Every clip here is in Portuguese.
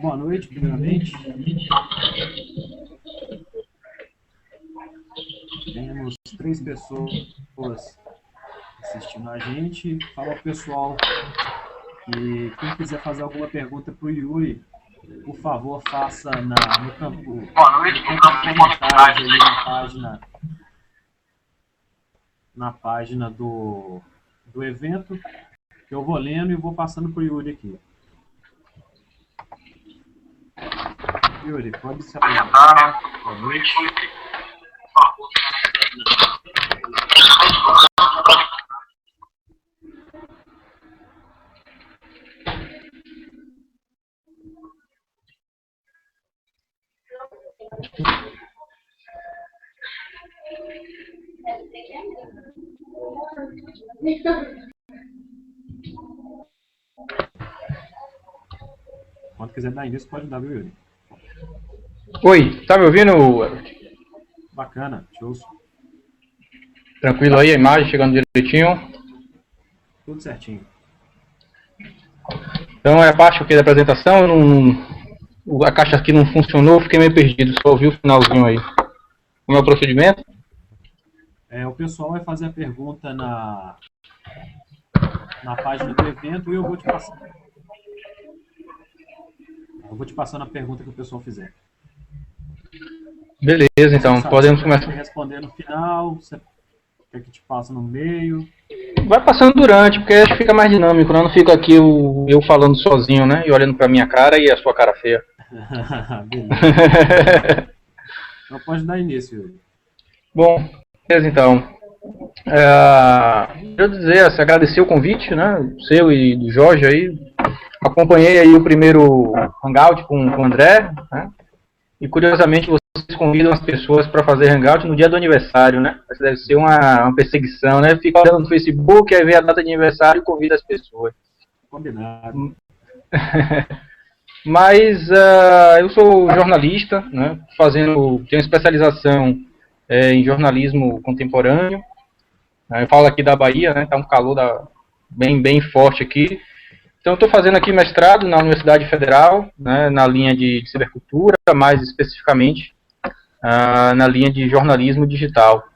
Boa noite, primeiramente. Temos 3 pessoas assistindo a gente. Fala pro pessoal que quem quiser fazer alguma pergunta para o Yuri, por favor, faça no campo, Boa noite, no quem campo de está nos comentários comentários aí aí. na página do evento, que eu vou lendo e vou passando para o Yuri aqui. Yuri, pode se apresentar. Boa noite. Quando quiser dar início, pode dar, viu, Yuri? Oi, tá me ouvindo? Bacana, te ouço. Tranquilo aí, a imagem chegando direitinho. Tudo certinho. Então é a parte aqui da apresentação, a caixa aqui não funcionou, fiquei meio perdido, só ouvi o finalzinho aí. Como é o procedimento? O pessoal vai fazer a pergunta na página do evento e eu vou te passar. Eu vou te passando a pergunta que o pessoal fizer. Beleza, então, podemos Você quer começar. responder no final? Você quer que te passe no meio? Vai passando durante, porque acho que fica mais dinâmico, né? Não fica aqui eu falando sozinho, né? E olhando pra minha cara e a sua cara feia. Beleza. Então pode dar início, Yuri. Bom, beleza então. Quero dizer, agradecer o convite, né? Seu e do Jorge aí. Acompanhei aí o primeiro hangout com o André, né? E curiosamente vocês convidam as pessoas para fazer hangout no dia do aniversário, né? Isso deve ser uma perseguição, né? Fica olhando no Facebook, aí vê a data de aniversário e convida as pessoas. Combinado. Mas eu sou jornalista, né? Tenho especialização em jornalismo contemporâneo. Eu falo aqui da Bahia, né? Tá um calor bem forte aqui. Então, estou fazendo aqui mestrado na Universidade Federal, né, na linha de cibercultura, mais especificamente na linha de jornalismo digital,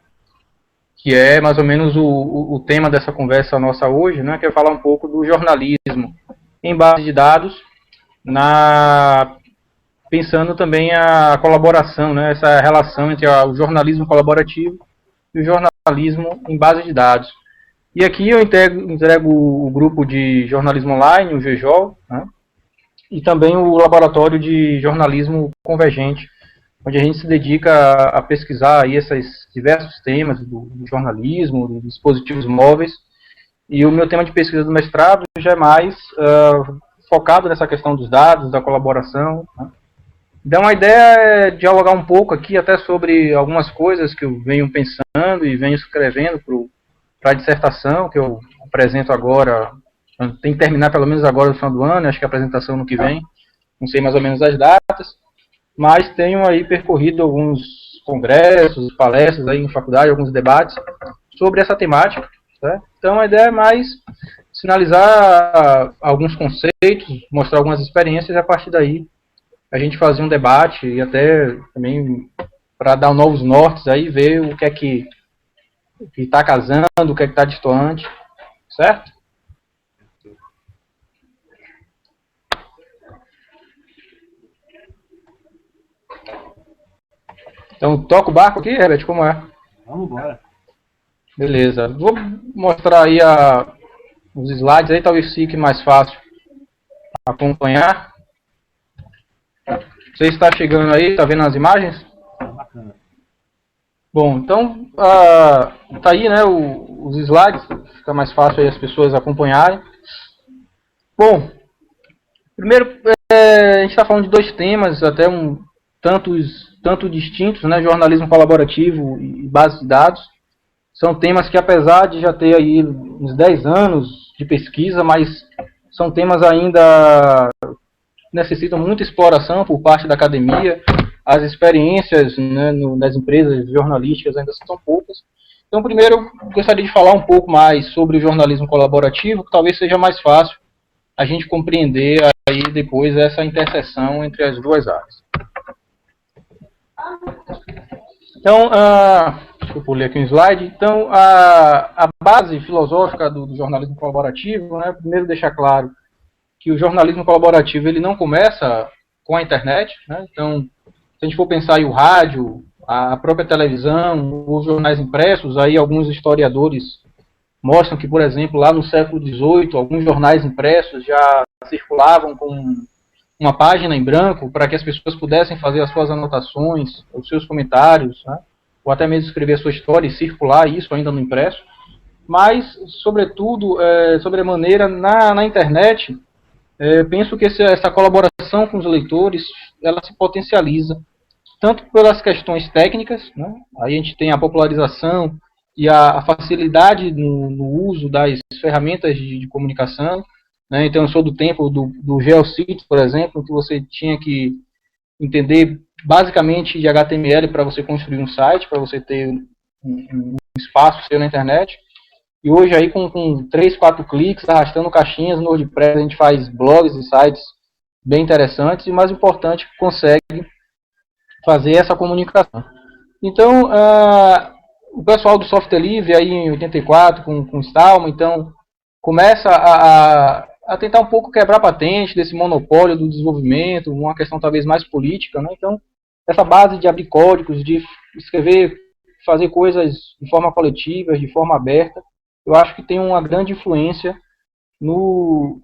que é mais ou menos o tema dessa conversa nossa hoje, né, que é falar um pouco do jornalismo em base de dados, pensando também a colaboração, né, essa relação entre o jornalismo colaborativo e o jornalismo em base de dados. E aqui eu entrego o grupo de jornalismo online, o GJOL, né? E também o laboratório de jornalismo convergente, onde a gente se dedica a pesquisar aí esses diversos temas do jornalismo, dos dispositivos móveis. E o meu tema de pesquisa do mestrado já é mais focado nessa questão dos dados, da colaboração, né? Então a ideia é dialogar um pouco aqui até sobre algumas coisas que eu venho pensando e venho escrevendo para a dissertação, que eu apresento agora, tem que terminar pelo menos agora no final do ano, acho que a apresentação no que vem, não sei mais ou menos as datas, mas tenho aí percorrido alguns congressos, palestras aí em faculdade, alguns debates sobre essa temática, certo? Então a ideia é mais sinalizar alguns conceitos, mostrar algumas experiências e a partir daí a gente fazer um debate e até também para dar novos nortes aí, ver o que é que está casando, o que é que está destoante, certo? Então, toca o barco aqui, Herbert, como é? Vamos embora. Beleza. Vou mostrar aí os slides aí, talvez fique mais fácil acompanhar. Você está chegando aí, está vendo as imagens? Bacana. Bom, então, tá aí, né, os slides, fica mais fácil aí as pessoas acompanharem. Bom, primeiro, a gente está falando de dois temas, até tanto distintos, né, jornalismo colaborativo e base de dados. São temas que, apesar de já ter aí uns 10 anos de pesquisa, mas são temas ainda que necessitam muita exploração por parte da academia. As experiências, né, nas empresas jornalísticas ainda são poucas. Então, primeiro, eu gostaria de falar um pouco mais sobre o jornalismo colaborativo, que talvez seja mais fácil a gente compreender aí depois essa interseção entre as duas áreas. Então, deixa eu pular aqui um slide. Então, a base filosófica do jornalismo colaborativo, né, primeiro deixar claro que o jornalismo colaborativo ele não começa com a internet, né? Então, se a gente for pensar em o rádio, a própria televisão, os jornais impressos, aí alguns historiadores mostram que, por exemplo, lá no século XVIII, alguns jornais impressos já circulavam com uma página em branco para que as pessoas pudessem fazer as suas anotações, os seus comentários, né? Ou até mesmo escrever a sua história e circular isso ainda no impresso. Mas, sobretudo, sobremaneira, na internet, penso que essa colaboração com os leitores, ela se potencializa, tanto pelas questões técnicas, né? Aí a gente tem a popularização e a facilidade no uso das ferramentas de comunicação, né? Então, eu sou do tempo do GeoCities, por exemplo, que você tinha que entender basicamente de HTML para você construir um site, para você ter um espaço seu na internet. E hoje aí com 3, 4 cliques, arrastando caixinhas no WordPress, a gente faz blogs e sites bem interessantes e, mais importante, consegue fazer essa comunicação. Então, o pessoal do software livre aí em 84 com Stallman, então começa a tentar um pouco quebrar patente desse monopólio do desenvolvimento, uma questão talvez mais política, né? Então, essa base de abrir códigos, de escrever, fazer coisas de forma coletiva, de forma aberta, eu acho que tem uma grande influência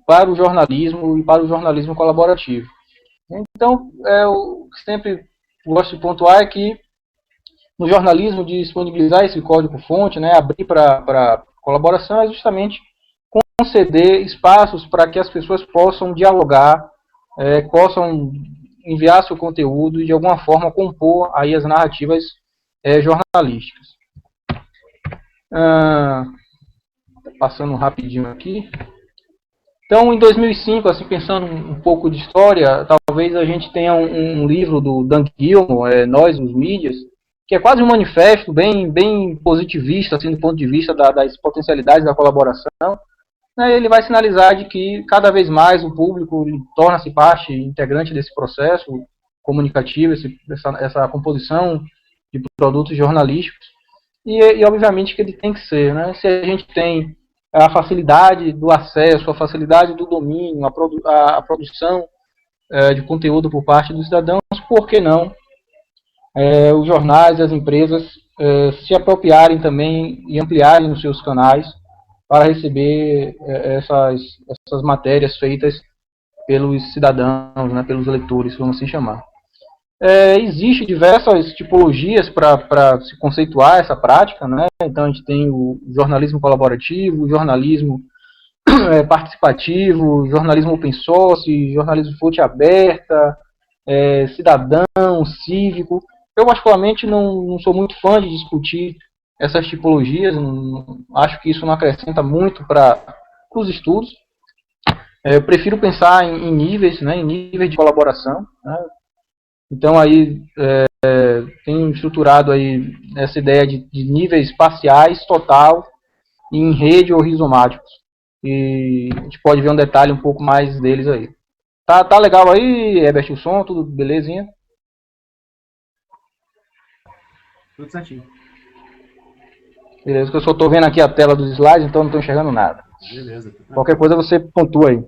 para o jornalismo e para o jornalismo colaborativo. Então, eu sempre gosto de pontuar é que no jornalismo de disponibilizar esse código-fonte, né, abrir para colaboração, é justamente conceder espaços para que as pessoas possam dialogar, possam enviar seu conteúdo e de alguma forma compor aí as narrativas jornalísticas. Passando rapidinho aqui. Então, em 2005, assim, pensando um pouco de história, talvez a gente tenha um livro do Dan Gilmour, Nós, os Mídias, que é quase um manifesto bem positivista, assim, do ponto de vista das potencialidades da colaboração. Ele vai sinalizar de que cada vez mais o público torna-se parte integrante desse processo comunicativo, essa composição de produtos jornalísticos, e obviamente que ele tem que ser, né? Se a gente tem a facilidade do acesso, a facilidade do domínio, a produção de conteúdo por parte dos cidadãos, por que não os jornais e as empresas se apropriarem também e ampliarem os seus canais para receber essas matérias feitas pelos cidadãos, né, pelos leitores, vamos assim chamar. Existe diversas tipologias para se conceituar essa prática, né? Então a gente tem o jornalismo colaborativo, o jornalismo participativo, jornalismo open source, jornalismo fonte aberta, cidadão, cívico. Eu particularmente não sou muito fã de discutir essas tipologias, acho que isso não acrescenta muito para os estudos. Eu prefiro pensar em níveis, né, em níveis de colaboração, né? Então aí tem estruturado aí essa ideia de níveis espaciais, total, em rede ou rizomáticos. E a gente pode ver um detalhe um pouco mais deles aí. Tá legal aí, Herbert, o som, tudo belezinha? Tudo certinho. Beleza, que eu só estou vendo aqui a tela dos slides, então não estou enxergando nada. Beleza. Qualquer coisa você pontua aí.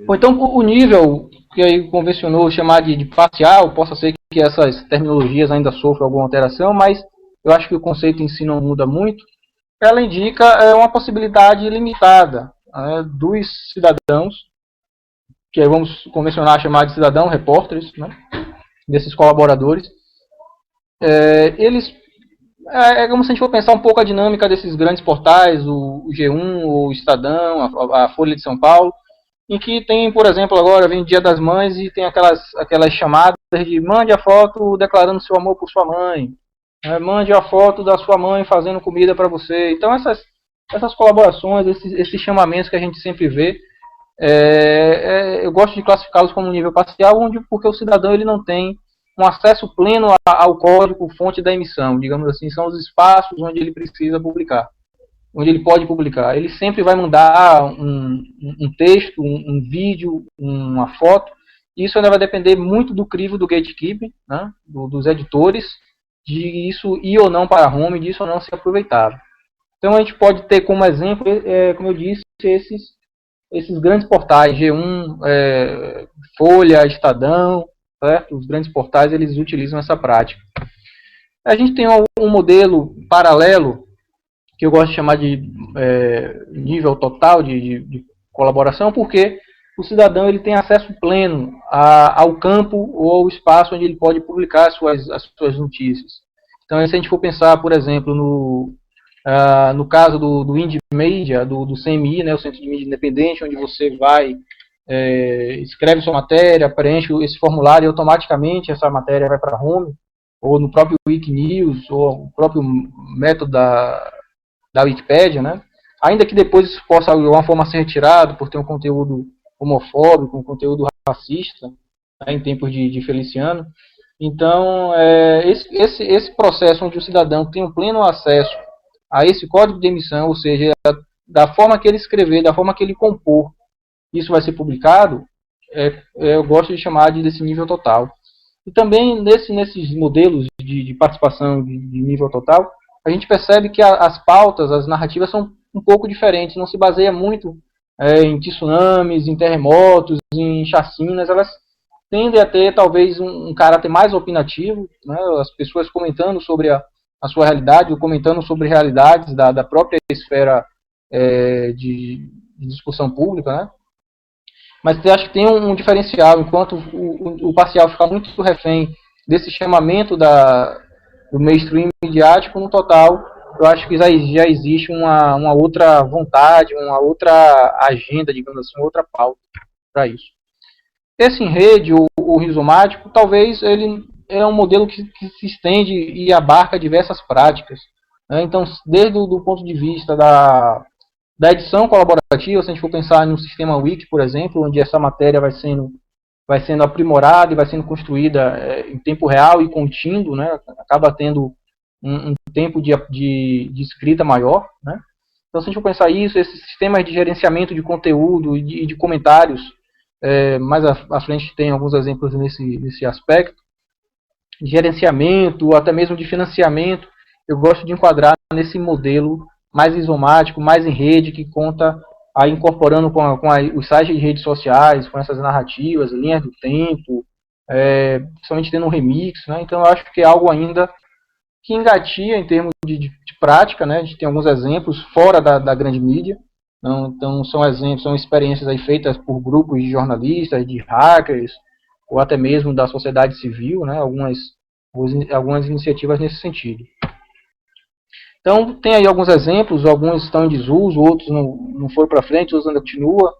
Ou então o nível que aí convencionou chamar de parcial, possa ser que essas terminologias ainda sofram alguma alteração, mas eu acho que o conceito em si não muda muito. Ela indica uma possibilidade limitada dos cidadãos, que aí vamos convencionar chamar de cidadão, repórteres, né, desses colaboradores. Eles como se a gente for pensar um pouco a dinâmica desses grandes portais, o G1, o Estadão, a Folha de São Paulo, em que tem, por exemplo, agora vem o Dia das Mães e tem aquelas chamadas de mande a foto declarando seu amor por sua mãe, mande a foto da sua mãe fazendo comida para você. Então essas colaborações, esses chamamentos que a gente sempre vê, eu gosto de classificá-los como nível parcial, porque o cidadão ele não tem um acesso pleno ao código fonte da emissão, digamos assim, são os espaços onde ele precisa publicar. onde ele pode publicar. Ele sempre vai mandar um texto, um vídeo, uma foto. Isso ainda vai depender muito do crivo do gatekeeping, né, dos editores, de isso ir ou não para a home, disso ou não ser aproveitável. Então a gente pode ter como exemplo, como eu disse, esses grandes portais, G1, Folha, Estadão, certo? Os grandes portais eles utilizam essa prática. A gente tem um modelo paralelo, que eu gosto de chamar de nível total de colaboração, porque o cidadão ele tem acesso pleno ao campo ou ao espaço onde ele pode publicar as suas notícias. Então, se a gente for pensar, por exemplo, no caso do Indie Media, do CMI, né, o Centro de Mídia Independente, onde você vai, escreve sua matéria, preenche esse formulário e automaticamente essa matéria vai para a home, ou no próprio Wikinews, ou o próprio método da Wikipédia, né? Ainda que depois isso possa de alguma forma ser retirado por ter um conteúdo homofóbico, um conteúdo racista, né, em tempos de Feliciano. Então, esse processo onde o cidadão tem um pleno acesso a esse código de emissão, ou seja, da forma que ele escrever, da forma que ele compor, isso vai ser publicado, eu gosto de chamar desse nível total. E também nesses modelos de participação de nível total, a gente percebe que as pautas, as narrativas são um pouco diferentes, não se baseia muito em tsunamis, em terremotos, em chacinas, elas tendem a ter talvez um caráter mais opinativo, né? As pessoas comentando sobre a sua realidade, ou comentando sobre realidades da própria esfera de discussão pública, né? Mas eu acho que tem um diferencial, enquanto o parcial fica muito refém desse chamamento do mainstream midiático, no total, eu acho que já existe uma outra vontade, uma outra agenda, digamos assim, uma outra pauta para isso. Esse em rede, o rizomático, talvez ele é um modelo que se estende e abarca diversas práticas, né? Então, desde o ponto de vista da edição colaborativa, se a gente for pensar no sistema Wiki, por exemplo, onde essa matéria vai sendo aprimorada e vai sendo construída em tempo real e contínuo, né? Acaba tendo um tempo de escrita maior, né? Então, se a gente for pensar isso, esses sistemas de gerenciamento de conteúdo e de comentários, mais à frente tem alguns exemplos nesse aspecto, de gerenciamento, até mesmo de financiamento, eu gosto de enquadrar nesse modelo mais isomático, mais em rede, que conta aí incorporando com os sites de redes sociais, com essas narrativas, linhas do tempo, principalmente tendo um remix, né? Então eu acho que é algo ainda que engatia em termos de prática, né? A gente tem alguns exemplos fora da grande mídia, então são exemplos, são experiências aí feitas por grupos de jornalistas, de hackers, ou até mesmo da sociedade civil, né? Algumas iniciativas nesse sentido. Então, tem aí alguns exemplos, alguns estão em desuso, outros não foram para frente, outros ainda continuam.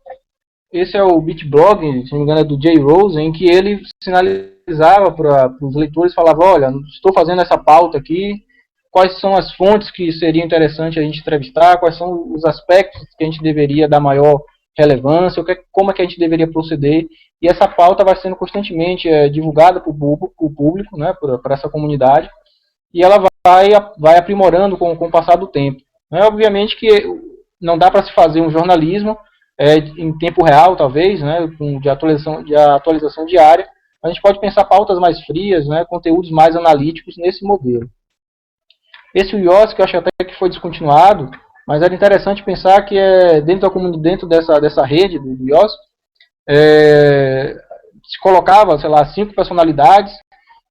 Esse é o Bitblog, se não me engano é do Jay Rose, em que ele sinalizava para os leitores, falava, olha, estou fazendo essa pauta aqui, quais são as fontes que seria interessante a gente entrevistar, quais são os aspectos que a gente deveria dar maior relevância, como é que a gente deveria proceder, e essa pauta vai sendo constantemente divulgada para o público, né, para essa comunidade, e ela vai aprimorando com o passar do tempo. Obviamente que não dá para se fazer um jornalismo em tempo real, talvez, né, de atualização diária. A gente pode pensar pautas mais frias, né, conteúdos mais analíticos nesse modelo. Esse IOS, que eu acho até que foi descontinuado, mas era interessante pensar que dentro dessa rede do IOS, se colocava, sei lá, 5 personalidades,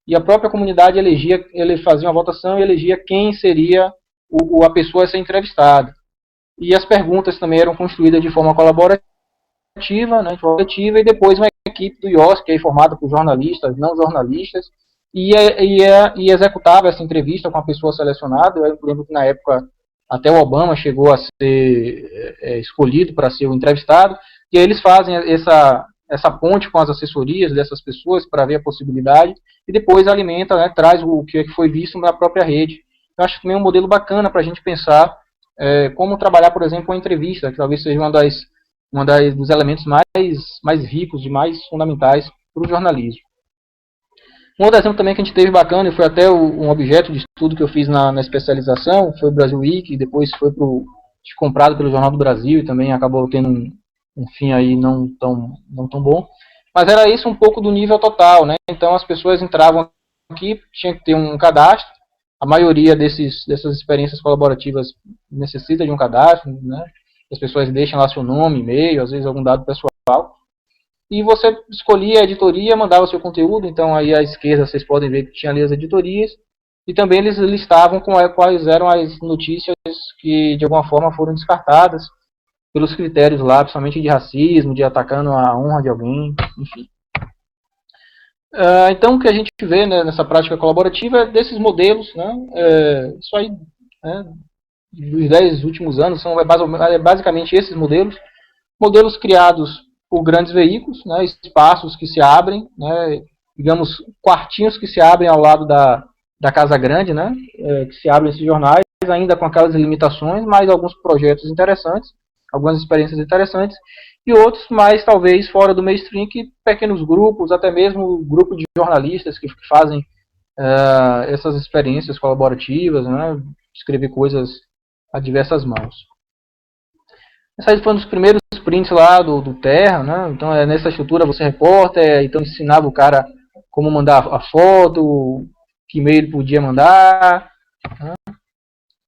e a própria comunidade ele fazia uma votação e elegia quem seria a pessoa a ser entrevistada. E as perguntas também eram construídas de forma colaborativa, né, e depois uma equipe do IOS, que é formada por jornalistas, não jornalistas, e executava essa entrevista com a pessoa selecionada. Eu lembro que na época até o Obama chegou a ser escolhido para ser o entrevistado, e aí eles fazem essa ponte com as assessorias dessas pessoas para ver a possibilidade, e depois alimenta, né, traz o que foi visto na própria rede. Eu acho também um modelo bacana para a gente pensar como trabalhar, por exemplo, uma entrevista, que talvez seja dos elementos mais ricos e mais fundamentais para o jornalismo. Um outro exemplo também que a gente teve bacana, e foi até um objeto de estudo que eu fiz na especialização, foi o Brasil Wiki, e depois foi para o comprado pelo Jornal do Brasil e também acabou tendo um fim aí não tão bom. Mas era isso um pouco do nível total, né? Então as pessoas entravam aqui, tinha que ter um cadastro. A maioria dessas experiências colaborativas necessita de um cadastro, né? As pessoas deixam lá seu nome, e-mail, às vezes algum dado pessoal. E você escolhia a editoria, mandava seu conteúdo. Então aí à esquerda vocês podem ver que tinha ali as editorias. E também eles listavam quais eram as notícias que de alguma forma foram descartadas pelos critérios lá, principalmente de racismo, de atacando a honra de alguém, enfim. Então, o que a gente vê, né, nessa prática colaborativa é desses modelos, né, isso aí, né, dos 10 últimos anos, são basicamente esses modelos criados por grandes veículos, né, espaços que se abrem, né, digamos, quartinhos que se abrem ao lado da Casa Grande, né, que se abrem esses jornais, ainda com aquelas limitações, mas alguns projetos interessantes, algumas experiências interessantes, e outros mais, talvez, fora do mainstream, que pequenos grupos, até mesmo grupo de jornalistas que fazem essas experiências colaborativas, né, escrever coisas a diversas mãos. Esse aí foi um dos primeiros prints lá do Terra, né, então nessa estrutura você reporta, então ensinava o cara como mandar a foto, que e-mail ele podia mandar, né.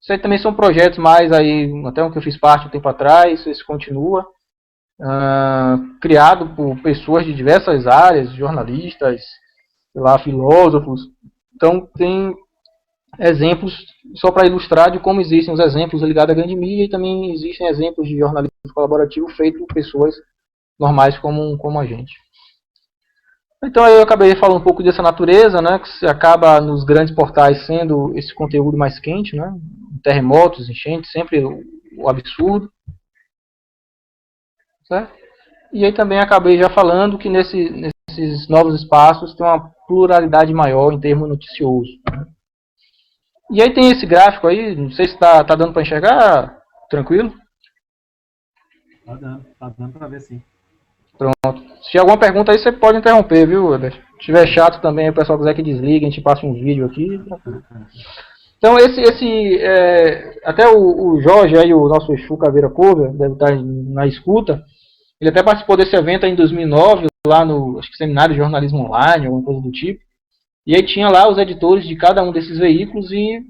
Isso aí também são projetos mais aí, até o que eu fiz parte um tempo atrás, isso continua, criado por pessoas de diversas áreas, jornalistas, sei lá, filósofos. Então tem exemplos, só para ilustrar de como existem os exemplos ligados à grande mídia, e também existem exemplos de jornalismo colaborativo feito por pessoas normais como a gente. Então aí eu acabei falando um pouco dessa natureza, né, que acaba nos grandes portais sendo esse conteúdo mais quente, né, terremotos, enchentes, sempre o absurdo, certo? E aí também acabei já falando que nesses novos espaços tem uma pluralidade maior em termos noticioso, né? E aí tem esse gráfico aí, não sei se tá dando para enxergar, tranquilo? Tá dando para ver sim. Pronto. Se tiver alguma pergunta aí, você pode interromper, viu, Eder? Se tiver chato também, o pessoal quiser que desligue, a gente passa um vídeo aqui. Então até o Jorge aí, o nosso Exu Caveira Cover, deve estar na escuta. Ele até participou desse evento aí em 2009, lá no acho que Seminário de Jornalismo Online, alguma coisa do tipo. E aí tinha lá os editores de cada um desses veículos e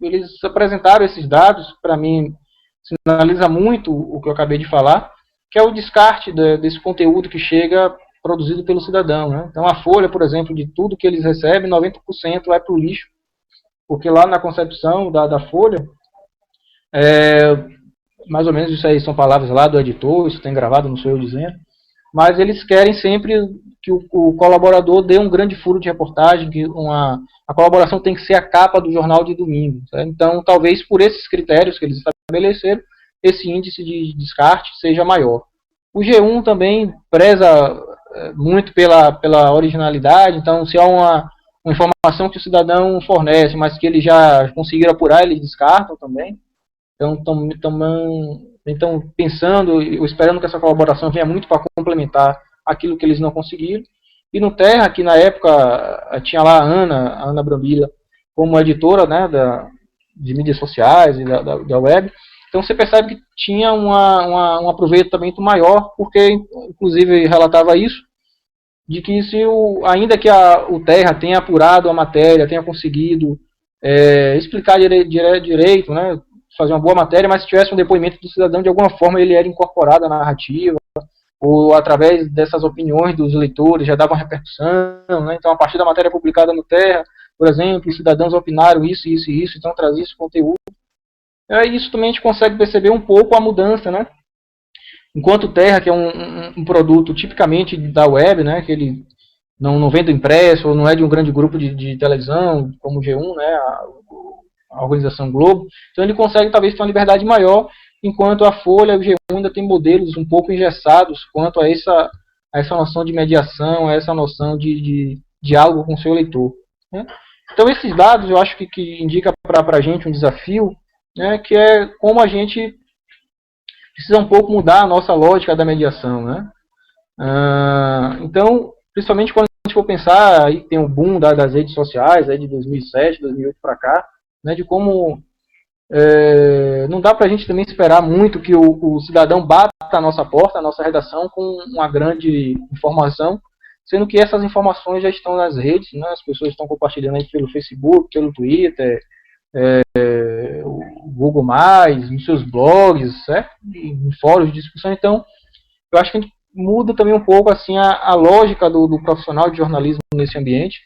eles apresentaram esses dados. Para mim, sinaliza muito o que eu acabei de falar, que é o descarte desse conteúdo que chega produzido pelo cidadão, né? Então a Folha, por exemplo, de tudo que eles recebem, 90% vai para o lixo, porque lá na concepção da Folha, mais ou menos isso aí são palavras lá do editor, isso tem gravado, não sou eu dizendo, mas eles querem sempre que o colaborador dê um grande furo de reportagem, que a colaboração tem que ser a capa do jornal de domingo, certo? Então talvez por esses critérios que eles estabeleceram, esse índice de descarte seja maior. O G1 também preza muito pela originalidade, então se há uma informação que o cidadão fornece, mas que eles já conseguiram apurar, eles descartam também. Então estão pensando, esperando que essa colaboração venha muito para complementar aquilo que eles não conseguiram. E no Terra, que na época tinha lá a Ana Brambila, como editora, né, de mídias sociais e da web, então você percebe que tinha um aproveitamento maior, porque inclusive relatava isso, de que ainda que o Terra tenha apurado a matéria, tenha conseguido explicar direito, né, fazer uma boa matéria, mas se tivesse um depoimento do cidadão, de alguma forma ele era incorporado à narrativa, ou através dessas opiniões dos leitores já dava uma repercussão, né? Então a partir da matéria publicada no Terra, por exemplo, os cidadãos opinaram isso, isso e isso, então trazia esse conteúdo. Isso também a gente consegue perceber um pouco a mudança, né? Enquanto o Terra, que é um produto tipicamente da web, né, que ele não vem do impresso, ou não é de um grande grupo de televisão, como o G1, né, a organização Globo, então ele consegue talvez ter uma liberdade maior, enquanto a Folha e o G1 ainda tem modelos um pouco engessados quanto a essa noção de mediação, a essa noção de diálogo com o seu leitor, né? Então esses dados eu acho que indica para a gente um desafio, né, que é como a gente precisa um pouco mudar a nossa lógica da mediação, né? Então, principalmente quando a gente for pensar, aí tem o boom das redes sociais, aí de 2007, 2008 para cá, né, de como não dá para a gente também esperar muito que o cidadão bata a nossa porta, a nossa redação, com uma grande informação, sendo que essas informações já estão nas redes, né? As pessoas estão compartilhando aí pelo Facebook, pelo Twitter, o Google+, nos seus blogs, certo? Em fóruns de discussão. Então, eu acho que a gente muda também um pouco assim a lógica do profissional de jornalismo nesse ambiente,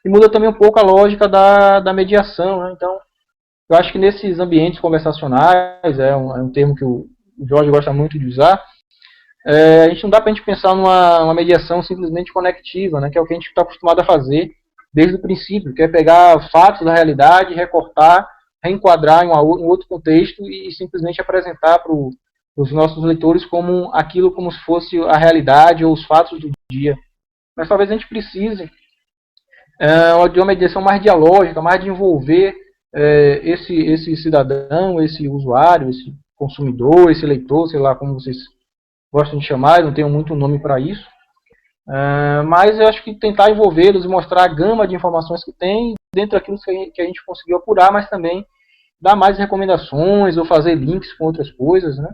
e muda também um pouco a lógica da mediação, né? Então, eu acho que nesses ambientes conversacionais, é um termo que o Jorge gosta muito de usar, a gente não dá para a gente pensar numa mediação simplesmente conectiva, né, que é o que a gente está acostumado a fazer desde o princípio, que é pegar fatos da realidade, recortar, reenquadrar em um outro contexto e simplesmente apresentar para os nossos leitores como aquilo como se fosse a realidade ou os fatos do dia. Mas talvez a gente precise de uma mediação mais dialógica, mais de envolver esse cidadão, esse usuário, esse consumidor, esse leitor, sei lá como vocês gostam de chamar, eu não tenho muito nome para isso, mas eu acho que tentar envolvê-los e mostrar a gama de informações que tem dentro daquilo que a gente conseguiu apurar, mas também dar mais recomendações ou fazer links com outras coisas, né?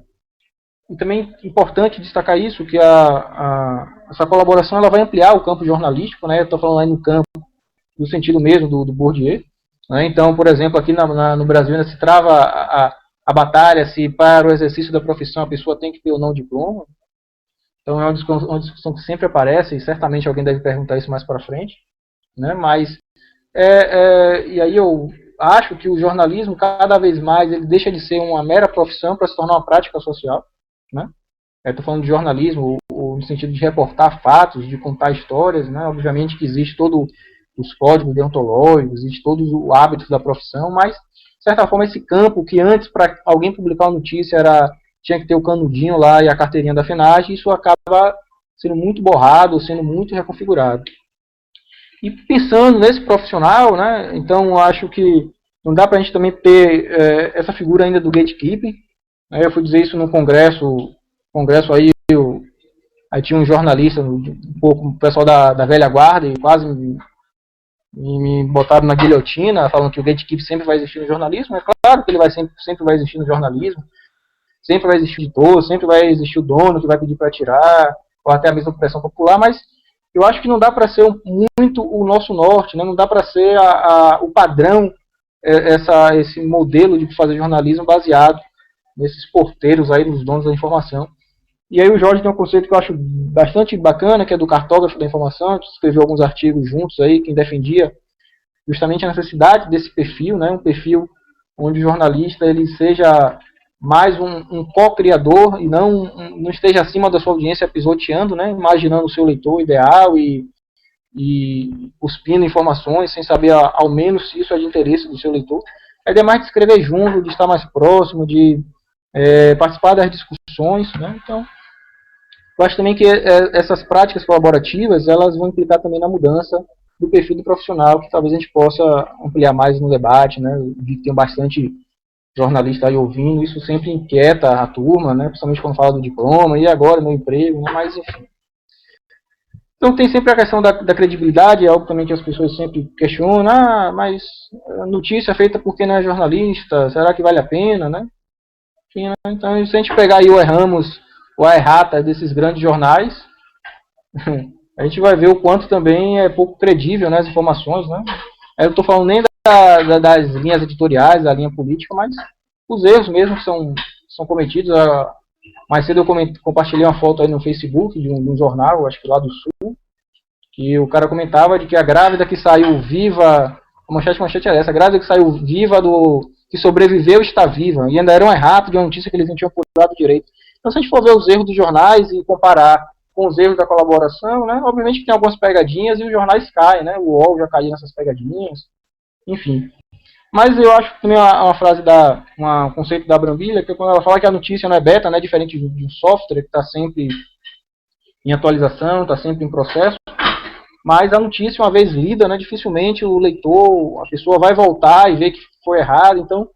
E também é importante destacar isso, que essa colaboração ela vai ampliar o campo jornalístico, né? Eu estou falando aí no campo, no sentido mesmo do Bourdieu, né? Então, por exemplo, aqui no Brasil ainda se trava a batalha se para o exercício da profissão a pessoa tem que ter ou não diploma. Então é uma discussão que sempre aparece e certamente alguém deve perguntar isso mais para frente, né? Mas e aí eu acho que o jornalismo cada vez mais ele deixa de ser uma mera profissão para se tornar uma prática social, né? Estou falando de jornalismo no sentido de reportar fatos, de contar histórias, né? Obviamente que existe todo os códigos deontológicos, existe todos os hábitos da profissão, mas de certa forma esse campo que antes para alguém publicar uma notícia tinha que ter o canudinho lá e a carteirinha da FENAGE, isso acaba sendo muito borrado, sendo muito reconfigurado. E pensando nesse profissional, né, então eu acho que não dá para a gente também ter essa figura ainda do gatekeeping. Eu fui dizer isso no congresso aí, aí tinha um jornalista, um pouco o pessoal da velha guarda, e quase me botaram na guilhotina, falando que o gatekeeping sempre vai existir no jornalismo. É claro que ele sempre vai existir no jornalismo, sempre vai existir o editor, sempre vai existir o dono que vai pedir para tirar, ou até a mesma pressão popular, mas eu acho que não dá para ser muito o nosso norte, né? Não dá para ser o padrão, esse modelo de fazer jornalismo baseado nesses porteiros aí, nos donos da informação. E aí o Jorge tem um conceito que eu acho bastante bacana, que é do cartógrafo da informação. A gente escreveu alguns artigos juntos aí, quem defendia justamente a necessidade desse perfil, né? Um perfil onde o jornalista ele seja mais um co-criador e não esteja acima da sua audiência pisoteando, né? Imaginando o seu leitor ideal e cuspindo informações sem saber ao menos se isso é de interesse do seu leitor. A ideia é mais de escrever junto, de estar mais próximo, de participar das discussões, né? Então, eu acho também que essas práticas colaborativas elas vão implicar também na mudança do perfil do profissional, que talvez a gente possa ampliar mais no debate, né? Vi que tem bastante jornalista aí ouvindo, isso sempre inquieta a turma, né? Principalmente quando fala do diploma, e agora no emprego, né? Mas enfim. Então tem sempre a questão da credibilidade, é algo também que as pessoas sempre questionam, mas a notícia é feita por quem não é jornalista, será que vale a pena, né? Enfim, né? Então se a gente pegar aí o Erramos, o Errata desses grandes jornais, a gente vai ver o quanto também é pouco credível, né, as informações, né? Eu não estou falando nem das linhas editoriais, da linha política, mas os erros mesmo são cometidos. Mais cedo eu compartilhei uma foto aí no Facebook de um jornal, acho que lá do Sul, que o cara comentava de que a grávida que saiu viva, a manchete é essa, a grávida que saiu viva que sobreviveu está viva, e ainda era um errado de uma notícia que eles não tinham apurado direito. Então se a gente for ver os erros dos jornais e comparar com os erros da colaboração, né, obviamente que tem algumas pegadinhas e os jornais caem, né, o UOL já caiu nessas pegadinhas, enfim. Mas eu acho que também uma frase um conceito da Brambilla, que é quando ela fala que a notícia não é beta, né, diferente de um software que está sempre em atualização, está sempre em processo, mas a notícia, uma vez lida, né, dificilmente o leitor, a pessoa vai voltar e ver que foi errado. Então,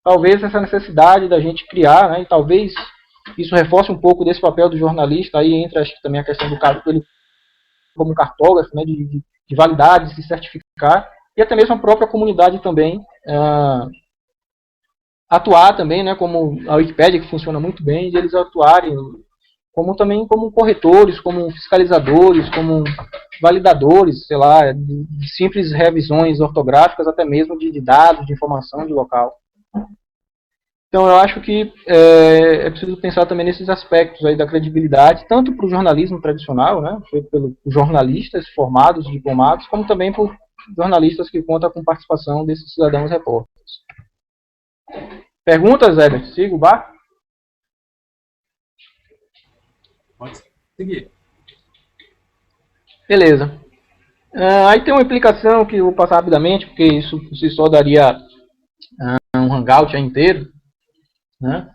talvez essa necessidade da gente criar, né, e talvez isso reforce um pouco desse papel do jornalista, aí entra acho que também a questão do cara ele como cartógrafo, né, de validade, de se certificar, e até mesmo a própria comunidade também atuar também, né, como a Wikipédia, que funciona muito bem, de eles atuarem como também como corretores, como fiscalizadores, como validadores, sei lá, de simples revisões ortográficas, até mesmo de dados, de informação de local. Então eu acho que é preciso pensar também nesses aspectos aí da credibilidade, tanto para o jornalismo tradicional, né, feito pelos jornalistas formados, diplomados, como também por jornalistas que contam com participação desses cidadãos repórteres. Perguntas, Herbert? Siga o bar? Pode seguir. Beleza. Aí tem uma implicação que eu vou passar rapidamente, porque isso por si só daria um hangout inteiro, né?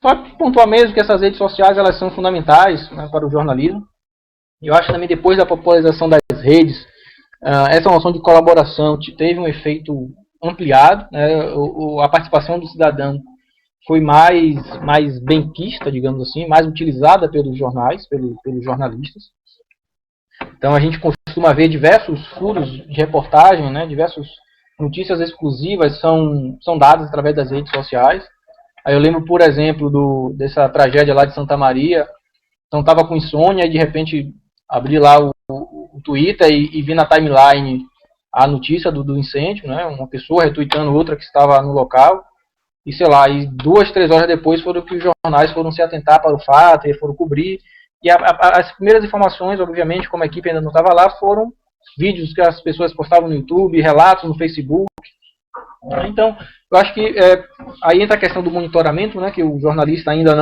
Só pontuar mesmo que essas redes sociais elas são fundamentais, né, para o jornalismo. E eu acho também depois da popularização das redes, essa noção de colaboração teve um efeito ampliado, né? A participação do cidadão foi mais benquista, digamos assim, mais utilizada pelos jornais, pelos jornalistas. Então a gente costuma ver diversos furos de reportagem, né, diversas notícias exclusivas são dadas através das redes sociais. Aí eu lembro, por exemplo, dessa tragédia lá de Santa Maria. Então estava com insônia e de repente abri lá o Twitter e vi na timeline a notícia do incêndio, né, uma pessoa retweetando outra que estava no local. E sei lá, e 2, 3 horas depois foram que os jornais foram se atentar para o fato e foram cobrir. E as primeiras informações, obviamente, como a equipe ainda não estava lá, foram vídeos que as pessoas postavam no YouTube, relatos no Facebook. Então, eu acho que aí entra a questão do monitoramento, né, que o jornalista ainda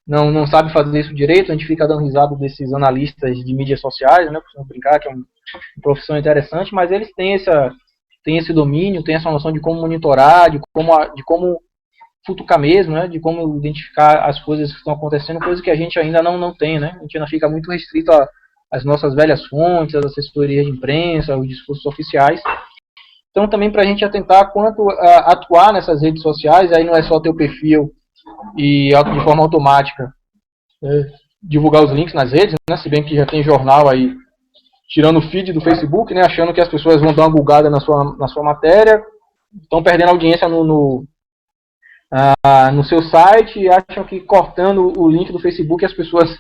não sabe fazer isso direito. A gente fica dando risada desses analistas de mídias sociais, né, por brincar que é uma profissão interessante, mas eles têm esse domínio, têm essa noção de como monitorar, de como futucar mesmo, né, de como identificar as coisas que estão acontecendo, coisa que a gente ainda não tem, né, a gente ainda fica muito restrito às nossas velhas fontes, às assessorias de imprensa, aos discursos oficiais. Então também para a gente atentar quanto a atuar nessas redes sociais, aí não é só ter o perfil e de forma automática divulgar os links nas redes, né, se bem que já tem jornal aí tirando o feed do Facebook, né, achando que as pessoas vão dar uma bugada na sua matéria, estão perdendo audiência no seu site e acham que cortando o link do Facebook as pessoas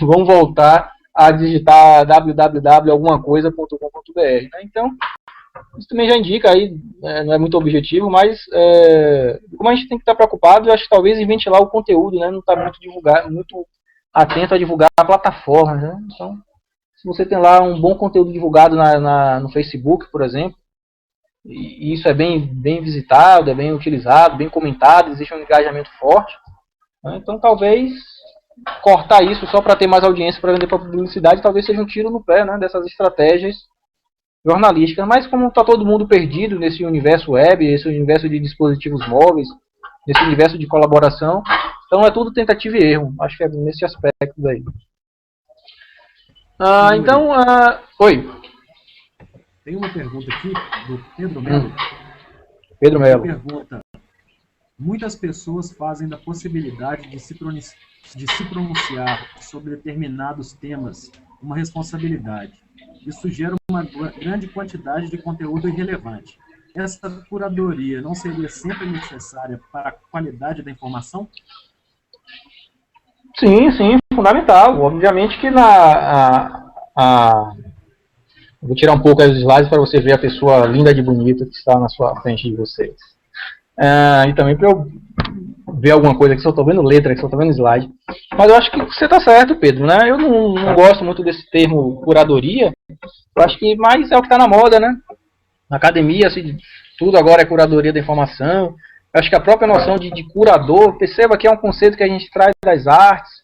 vão voltar a digitar www.algumacoisa.com.br. Né? Então, isso também já indica aí, não é muito objetivo, mas como a gente tem que estar preocupado, eu acho que talvez em ventilar o conteúdo, né, não está muito atento a divulgar a plataforma. Né? Então, se você tem lá um bom conteúdo divulgado no Facebook, por exemplo, e isso é bem visitado, é bem utilizado, bem comentado, existe um engajamento forte, né? Então talvez cortar isso só para ter mais audiência, para vender para publicidade, talvez seja um tiro no pé, né, dessas estratégias jornalísticas. Mas como está todo mundo perdido nesse universo web, esse universo de dispositivos móveis, nesse universo de colaboração, então é tudo tentativa e erro. Acho que é nesse aspecto aí. Oi. Tem uma pergunta aqui do Pedro Melo. Pedro Melo. Pergunta: muitas pessoas fazem da possibilidade de se pronunciar sobre determinados temas uma responsabilidade. Isso gera uma grande quantidade de conteúdo irrelevante. Essa curadoria não seria sempre necessária para a qualidade da informação? Sim, fundamental. Obviamente que vou tirar um pouco os slides para você ver a pessoa linda de bonita que está na sua frente de vocês. E também para eu ver alguma coisa que só estou vendo letra, que só estou vendo slide. Mas eu acho que você está certo, Pedro, né? Eu não gosto muito desse termo curadoria. Eu acho que mais é o que está na moda, né? Na academia, assim, tudo agora é curadoria da informação. Eu acho que a própria noção de curador, perceba que é um conceito que a gente traz das artes,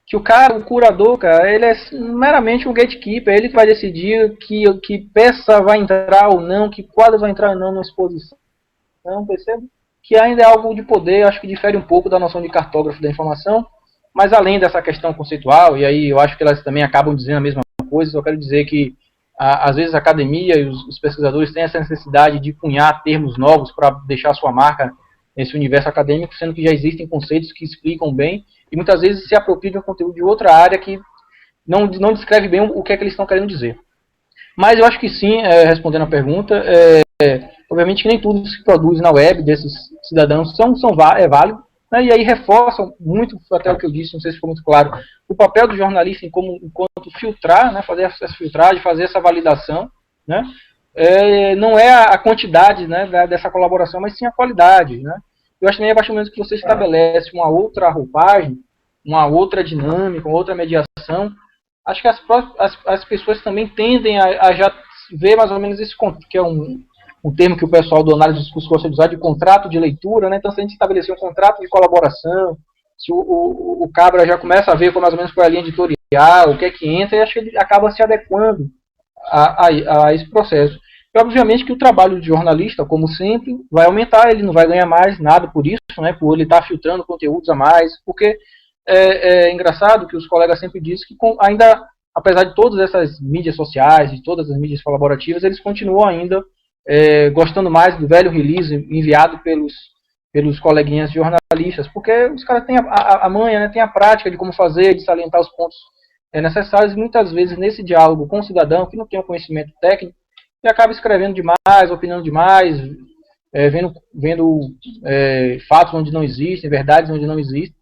que o curador, cara, ele é meramente um gatekeeper, ele que vai decidir que peça vai entrar ou não, que quadro vai entrar ou não na exposição. Então, perceba que ainda é algo de poder, acho que difere um pouco da noção de cartógrafo da informação, mas além dessa questão conceitual, e aí eu acho que elas também acabam dizendo a mesma coisa, eu quero dizer que às vezes a academia e os pesquisadores têm essa necessidade de cunhar termos novos para deixar sua marca nesse universo acadêmico, sendo que já existem conceitos que explicam bem, e muitas vezes se apropriam de um conteúdo de outra área que não descreve bem o que é que eles estão querendo dizer. Mas eu acho que sim, respondendo a pergunta, obviamente que nem tudo que se produz na web desses cidadãos é válido, né, e aí reforçam muito, até o que eu disse, não sei se ficou muito claro, o papel do jornalista enquanto filtrar, né, fazer essa filtragem, fazer essa validação, né, não é a quantidade, né, dessa colaboração, mas sim a qualidade, né. Eu acho também, a partir do momento que você estabelece uma outra roupagem, uma outra dinâmica, uma outra mediação, acho que as pessoas também tendem a já ver mais ou menos esse, que é um termo que o pessoal do análise de discurso gosta de usar, de contrato de leitura, né? Então, se a gente estabelecer um contrato de colaboração, se o Cabra já começa a ver mais ou menos qual é a linha editorial, o que é que entra, e acho que ele acaba se adequando a esse processo. E, obviamente, que o trabalho de jornalista, como sempre, vai aumentar, ele não vai ganhar mais nada por isso, né? Por ele estar filtrando conteúdos a mais, porque é engraçado que os colegas sempre dizem que ainda, apesar de todas essas mídias sociais, de todas as mídias colaborativas, eles continuam ainda gostando mais do velho release enviado pelos coleguinhas jornalistas, porque os caras têm a manha, né, têm a prática de como fazer, de salientar os pontos necessários, e muitas vezes nesse diálogo com o cidadão que não tem o conhecimento técnico, e acaba escrevendo demais, opinando demais, vendo fatos onde não existem, verdades onde não existem.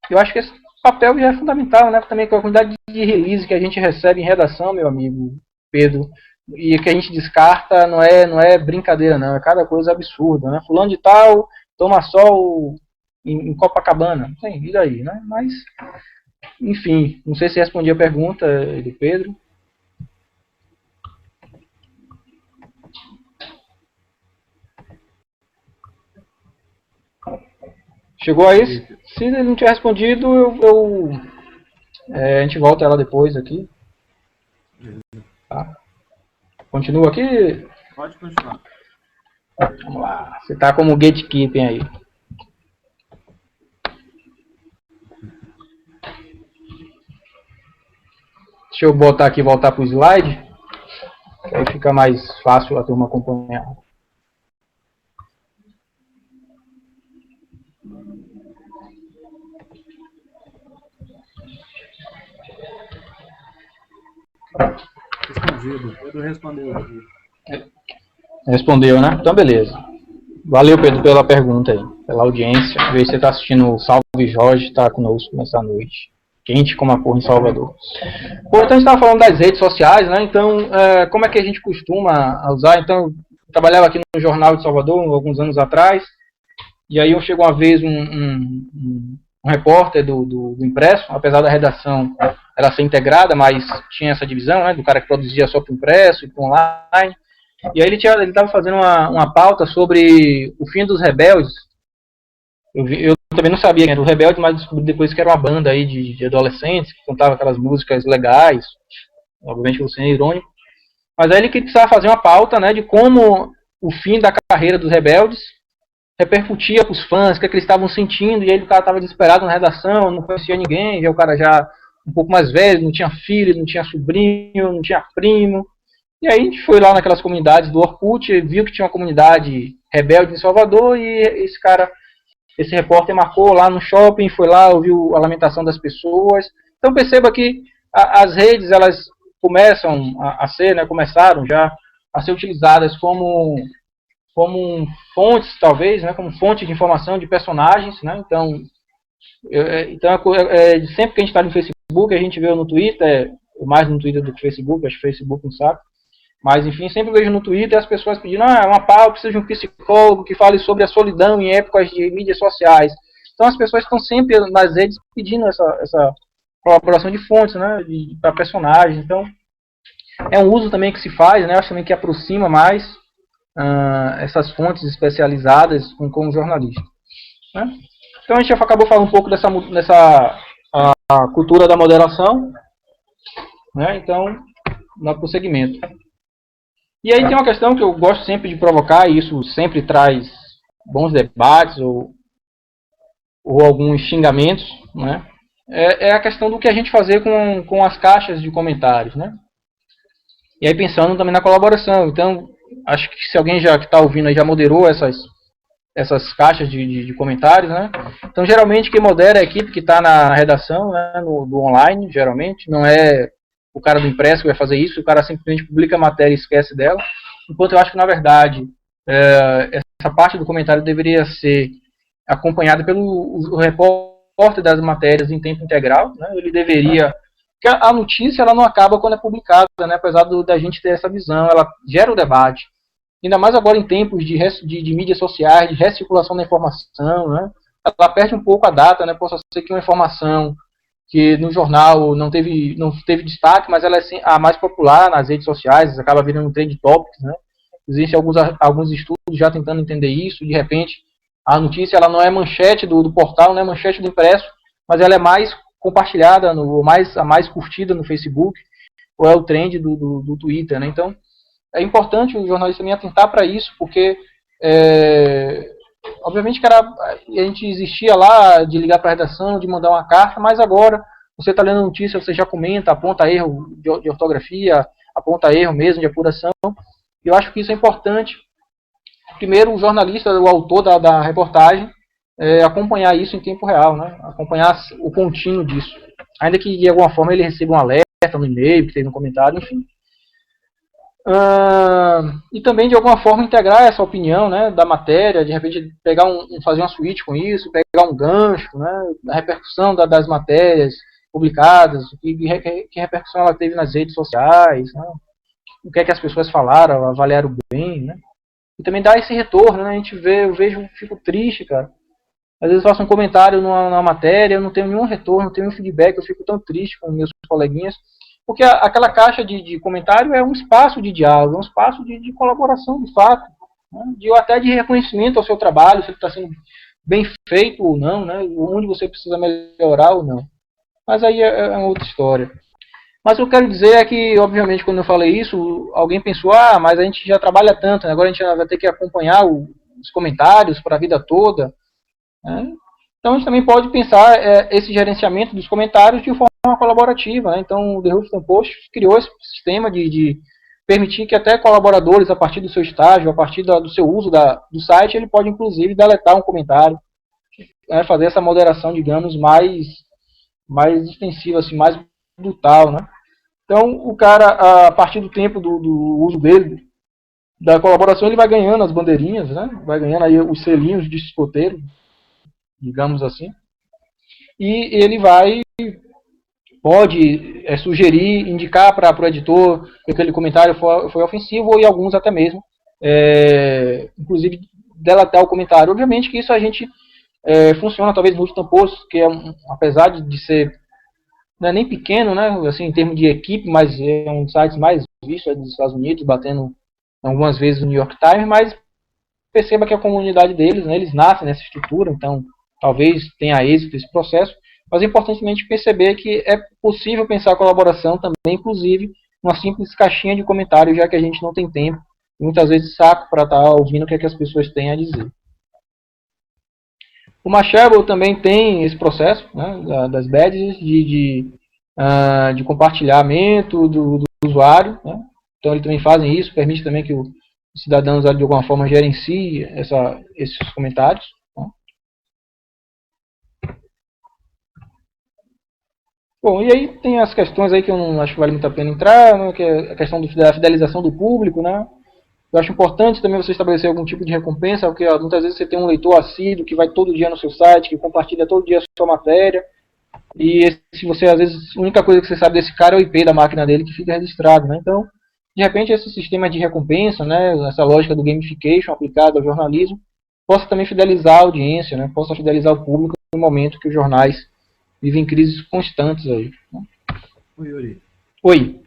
Eu acho que esse papel já é fundamental, né? Também com a quantidade de release que a gente recebe em redação, meu amigo Pedro, e que a gente descarta, não é brincadeira, não. É cada coisa absurda, né? Fulano de tal toma sol em Copacabana. Tem, e daí, né? Mas, enfim, não sei se respondi a pergunta do Pedro. Chegou a isso? Se ele não tiver respondido, a gente volta ela depois aqui. Tá? Continua aqui? Pode continuar. Vamos lá. Você tá como gatekeeping aí. Deixa eu botar aqui, voltar para o slide. Que aí fica mais fácil a turma acompanhar. Respondido. Pedro respondeu aqui. Respondeu, né? Então, beleza. Valeu, Pedro, pela pergunta aí, pela audiência. Veja se você está assistindo o Salve Jorge, está conosco nessa noite. Quente como a porra em Salvador. Bom, então a gente estava falando das redes sociais, né? Então, como é que a gente costuma usar? Então, eu trabalhava aqui no Jornal de Salvador, alguns anos atrás, e aí chegou uma vez um repórter do impresso, apesar da redação ela ser integrada, mas tinha essa divisão, né? Do cara que produzia só para o impresso e para online. E aí ele estava fazendo uma pauta sobre o fim dos Rebeldes. Eu também não sabia que era o Rebelde, mas descobri depois que era uma banda aí de adolescentes que cantava aquelas músicas legais, obviamente eu sendo irônico. Mas aí ele precisava fazer uma pauta, né, de como o fim da carreira dos Rebeldes repercutia para os fãs, o que eles estavam sentindo, e aí o cara estava desesperado na redação, não conhecia ninguém, já o cara já um pouco mais velho, não tinha filho, não tinha sobrinho, não tinha primo. E aí a gente foi lá naquelas comunidades do Orkut, viu que tinha uma comunidade rebelde em Salvador, e esse repórter marcou lá no shopping, foi lá, ouviu a lamentação das pessoas. Então perceba que as redes, elas começam a ser, né, começaram já a ser utilizadas como fontes, talvez, né, como fonte de informação de personagens, né. Então sempre que a gente está no Facebook, a gente vê no Twitter, mais no Twitter do que no Facebook, acho que o Facebook não sabe. Mas, enfim, sempre vejo no Twitter as pessoas pedindo uma pauta, precisa de um psicólogo que fale sobre a solidão em épocas de mídias sociais. Então, as pessoas estão sempre nas redes pedindo essa colaboração de fontes, né, para personagens. Então, é um uso também que se faz, né, acho também que aproxima mais essas fontes especializadas com o jornalista. Né? Então, a gente já acabou falando um pouco dessa a cultura da moderação. Né? Então, no prosseguimento. E aí tem uma questão que eu gosto sempre de provocar, e isso sempre traz bons debates ou alguns xingamentos, né? É a questão do que a gente fazer com as caixas de comentários, né? E aí pensando também na colaboração. Então, acho que se alguém que está ouvindo aí já moderou essas caixas de comentários, né? Então, geralmente quem modera é a equipe que está na redação, né? Do online, geralmente, não é o cara do impresso que vai fazer isso, o cara simplesmente publica a matéria e esquece dela, enquanto eu acho que, na verdade, essa parte do comentário deveria ser acompanhada pelo o repórter das matérias em tempo integral, né? Ele deveria... Porque a notícia ela não acaba quando é publicada, né? Apesar da gente ter essa visão, ela gera o debate. Ainda mais agora em tempos de mídias sociais, de recirculação da informação, né? Ela perde um pouco a data, né? Posso ser que uma informação que no jornal não teve destaque, mas ela é a mais popular nas redes sociais, acaba virando um trend topics, né? Existem alguns estudos já tentando entender isso. De repente, a notícia ela não é manchete do portal, não é manchete do impresso, mas ela é mais compartilhada, a mais curtida no Facebook, ou é o trend do Twitter, né? Então, é importante o jornalista também atentar para isso, porque obviamente que a gente existia lá de ligar para a redação, de mandar uma carta, mas agora você está lendo notícia, você já comenta, aponta erro de ortografia, aponta erro mesmo de apuração. E eu acho que isso é importante. Primeiro, o jornalista, o autor da reportagem, acompanhar isso em tempo real, né? Acompanhar o contínuo disso. Ainda que de alguma forma ele receba um alerta no e-mail, que teve um comentário, enfim. E também de alguma forma integrar essa opinião, né, da matéria, de repente fazer uma suíte com isso, pegar um gancho, né, da repercussão das matérias publicadas, que repercussão ela teve nas redes sociais, né, o que é que as pessoas falaram, avaliaram bem, né, e também dar esse retorno, né, fico triste, cara. Às vezes eu faço um comentário numa matéria, eu não tenho nenhum retorno, não tenho nenhum feedback, eu fico tão triste com meus coleguinhas, porque aquela caixa de comentário é um espaço de diálogo, é um espaço de colaboração de fato, né? Até de reconhecimento ao seu trabalho, se ele está sendo bem feito ou não, né? Onde você precisa melhorar ou não. Mas aí é uma outra história. Mas o que eu quero dizer é que, obviamente, quando eu falei isso, alguém pensou, mas a gente já trabalha tanto, né? Agora a gente vai ter que acompanhar os comentários para a vida toda, né? Então a gente também pode pensar esse gerenciamento dos comentários de forma colaborativa, né? Então o The Huffington Post criou esse sistema de permitir que até colaboradores, a partir do seu estágio, a partir do seu uso do site, ele pode inclusive deletar um comentário, né? Fazer essa moderação, digamos, mais extensiva, assim, mais brutal, né? Então o cara, a partir do tempo do uso dele, da colaboração, ele vai ganhando as bandeirinhas, né? Vai ganhando aí os selinhos de escoteiro, digamos assim, e ele pode sugerir, indicar para o editor que aquele comentário foi ofensivo, ou em alguns até mesmo, inclusive, deletar o comentário. Obviamente que isso a gente funciona talvez no Huffington Post, que apesar de ser não é nem pequeno, né, assim, em termos de equipe, mas é um dos sites mais vistos dos Estados Unidos, batendo algumas vezes no New York Times, mas perceba que a comunidade deles, né, eles nascem nessa estrutura, então talvez tenha êxito esse processo, mas é importante perceber que é possível pensar a colaboração também, inclusive, uma simples caixinha de comentários, já que a gente não tem tempo, e muitas vezes saco para estar ouvindo o que é que as pessoas têm a dizer. O Mashable também tem esse processo, né, das badges de compartilhamento do usuário, né? Então eles também fazem isso, permite também que os cidadãos de alguma forma gerenciem esses comentários. Bom, e aí tem as questões aí que eu não acho que vale muito a pena entrar, né, que é a questão da fidelização do público, né? Eu acho importante também você estabelecer algum tipo de recompensa, porque muitas vezes você tem um leitor assíduo que vai todo dia no seu site, que compartilha todo dia a sua matéria, e se você, às vezes, a única coisa que você sabe desse cara é o IP da máquina dele que fica registrado, né? Então, de repente, esse sistema de recompensa, né, essa lógica do gamification aplicada ao jornalismo, possa também fidelizar a audiência, né? Possa fidelizar o público no momento que os jornais vivem crises constantes aí. Né? Oi, Yuri. Oi.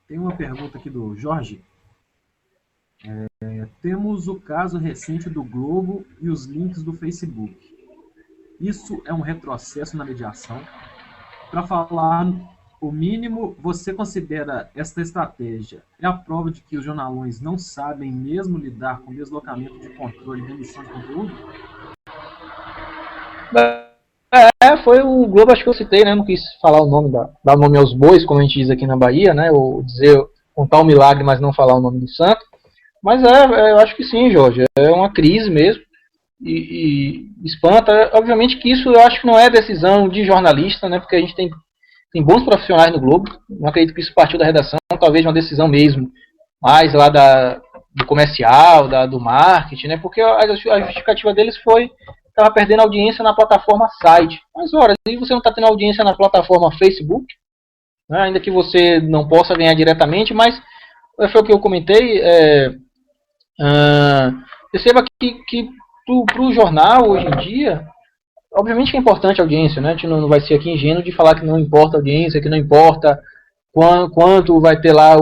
Tem uma pergunta aqui do Jorge. Temos o caso recente do Globo e os links do Facebook. Isso é um retrocesso na mediação? Para falar o mínimo, você considera esta estratégia é a prova de que os jornalões não sabem mesmo lidar com o deslocamento de controle e emissão de conteúdo? Foi o Globo, acho que eu citei, né? Não quis falar o nome, dar o nome aos bois, como a gente diz aqui na Bahia, né? Ou contar um milagre, mas não falar o nome do santo. Mas eu acho que sim, Jorge. É uma crise mesmo. E espanta. Obviamente que isso eu acho que não é decisão de jornalista, né? Porque a gente tem tem bons profissionais no Globo. Não acredito que isso partiu da redação, talvez uma decisão mesmo, mais lá do comercial, do marketing, né? Porque a justificativa deles foi que estava perdendo audiência na plataforma site. Mas, ora, se você não está tendo audiência na plataforma Facebook, né, ainda que você não possa ganhar diretamente, mas foi o que eu comentei, perceba que para o jornal, hoje em dia, obviamente que é importante a audiência, né? A gente não vai ser aqui ingênuo de falar que não importa a audiência, que não importa quanto vai ter lá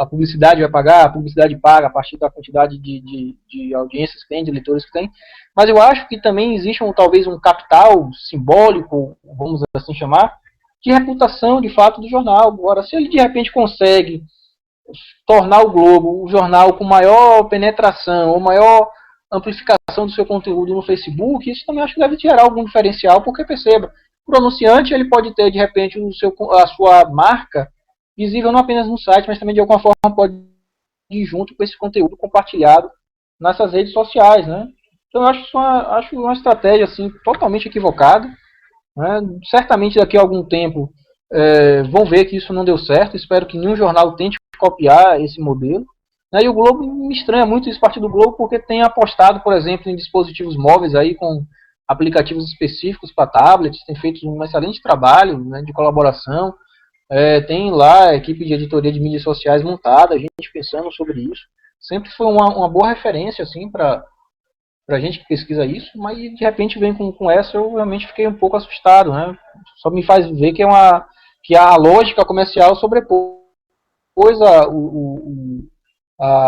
a publicidade vai pagar, a publicidade paga a partir da quantidade de audiências que tem, de leitores que tem. Mas eu acho que também existe talvez um capital simbólico, vamos assim chamar, de reputação de fato do jornal. Agora, se ele de repente consegue tornar o Globo o jornal com maior penetração ou maior amplificação do seu conteúdo no Facebook, isso também acho que deve gerar algum diferencial, porque perceba, o anunciante ele pode ter de repente a sua marca visível não apenas no site, mas também de alguma forma pode ir junto com esse conteúdo compartilhado nessas redes sociais, né? Então eu acho uma estratégia assim totalmente equivocada, né? Certamente daqui a algum tempo vão ver que isso não deu certo. Espero que nenhum jornal tente copiar esse modelo. Né? E o Globo me estranha muito isso partir do Globo, porque tem apostado, por exemplo, em dispositivos móveis aí com aplicativos específicos para tablets, tem feito um excelente trabalho, né, de colaboração. Tem lá a equipe de editoria de mídias sociais montada, a gente pensando sobre isso. Sempre foi uma boa referência assim para a gente que pesquisa isso, mas de repente vem com essa, eu realmente fiquei um pouco assustado, né? Só me faz ver que a lógica comercial sobrepôs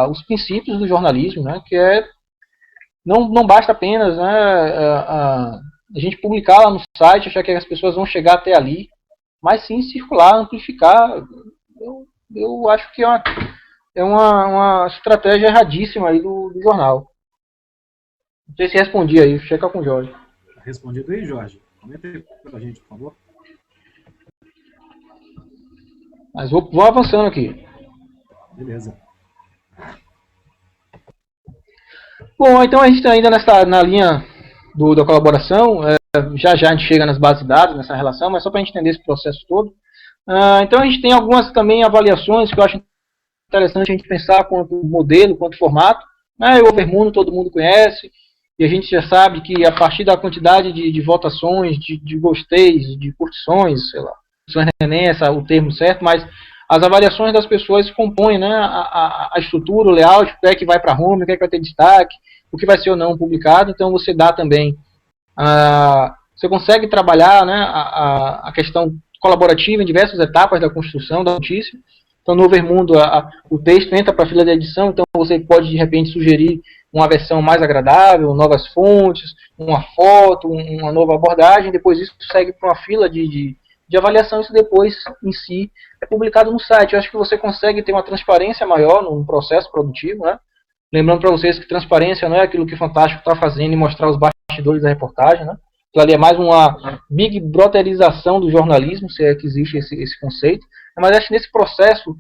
os princípios do jornalismo, né? Que não basta apenas, né, a gente publicar lá no site, achar que as pessoas vão chegar até ali, mas sim circular, amplificar. Eu acho que uma estratégia erradíssima aí do jornal. Não sei se respondi aí, checa com o Jorge. Respondido aí, Jorge. Comenta aí pra gente, por favor. Mas vou avançando aqui. Beleza. Bom, então a gente está ainda na linha da colaboração. Já a gente chega nas bases de dados, nessa relação, mas só para a gente entender esse processo todo. Então a gente tem algumas também avaliações que eu acho interessante a gente pensar quanto modelo, quanto formato. O Overmundo todo mundo conhece, e a gente já sabe que a partir da quantidade de votações, de gosteis, de curtições, sei lá, não é nem o termo certo, mas as avaliações das pessoas compõem, né, a estrutura, o layout, o que é que vai para a home, o que é que vai ter destaque, o que vai ser ou não publicado. Então você dá também, você consegue trabalhar, né, a questão colaborativa em diversas etapas da construção da notícia. Então, no Overmundo, o texto entra para a fila de edição, então você pode, de repente, sugerir uma versão mais agradável, novas fontes, uma foto, uma nova abordagem, depois isso segue para uma fila de avaliação, isso depois, em si, é publicado no site. Eu acho que você consegue ter uma transparência maior no processo produtivo, né? Lembrando para vocês que transparência não é aquilo que o Fantástico está fazendo e mostrar os bastidores da reportagem, né? Aquilo ali é mais uma big brotherização do jornalismo, se é que existe esse conceito. Mas acho que nesse processo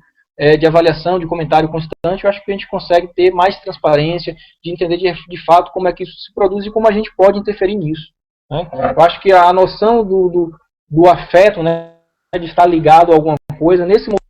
de avaliação, de comentário constante, eu acho que a gente consegue ter mais transparência, de entender de fato como é que isso se produz e como a gente pode interferir nisso. Né? Eu acho que a noção do afeto, né, de estar ligado a alguma coisa, nesse momento,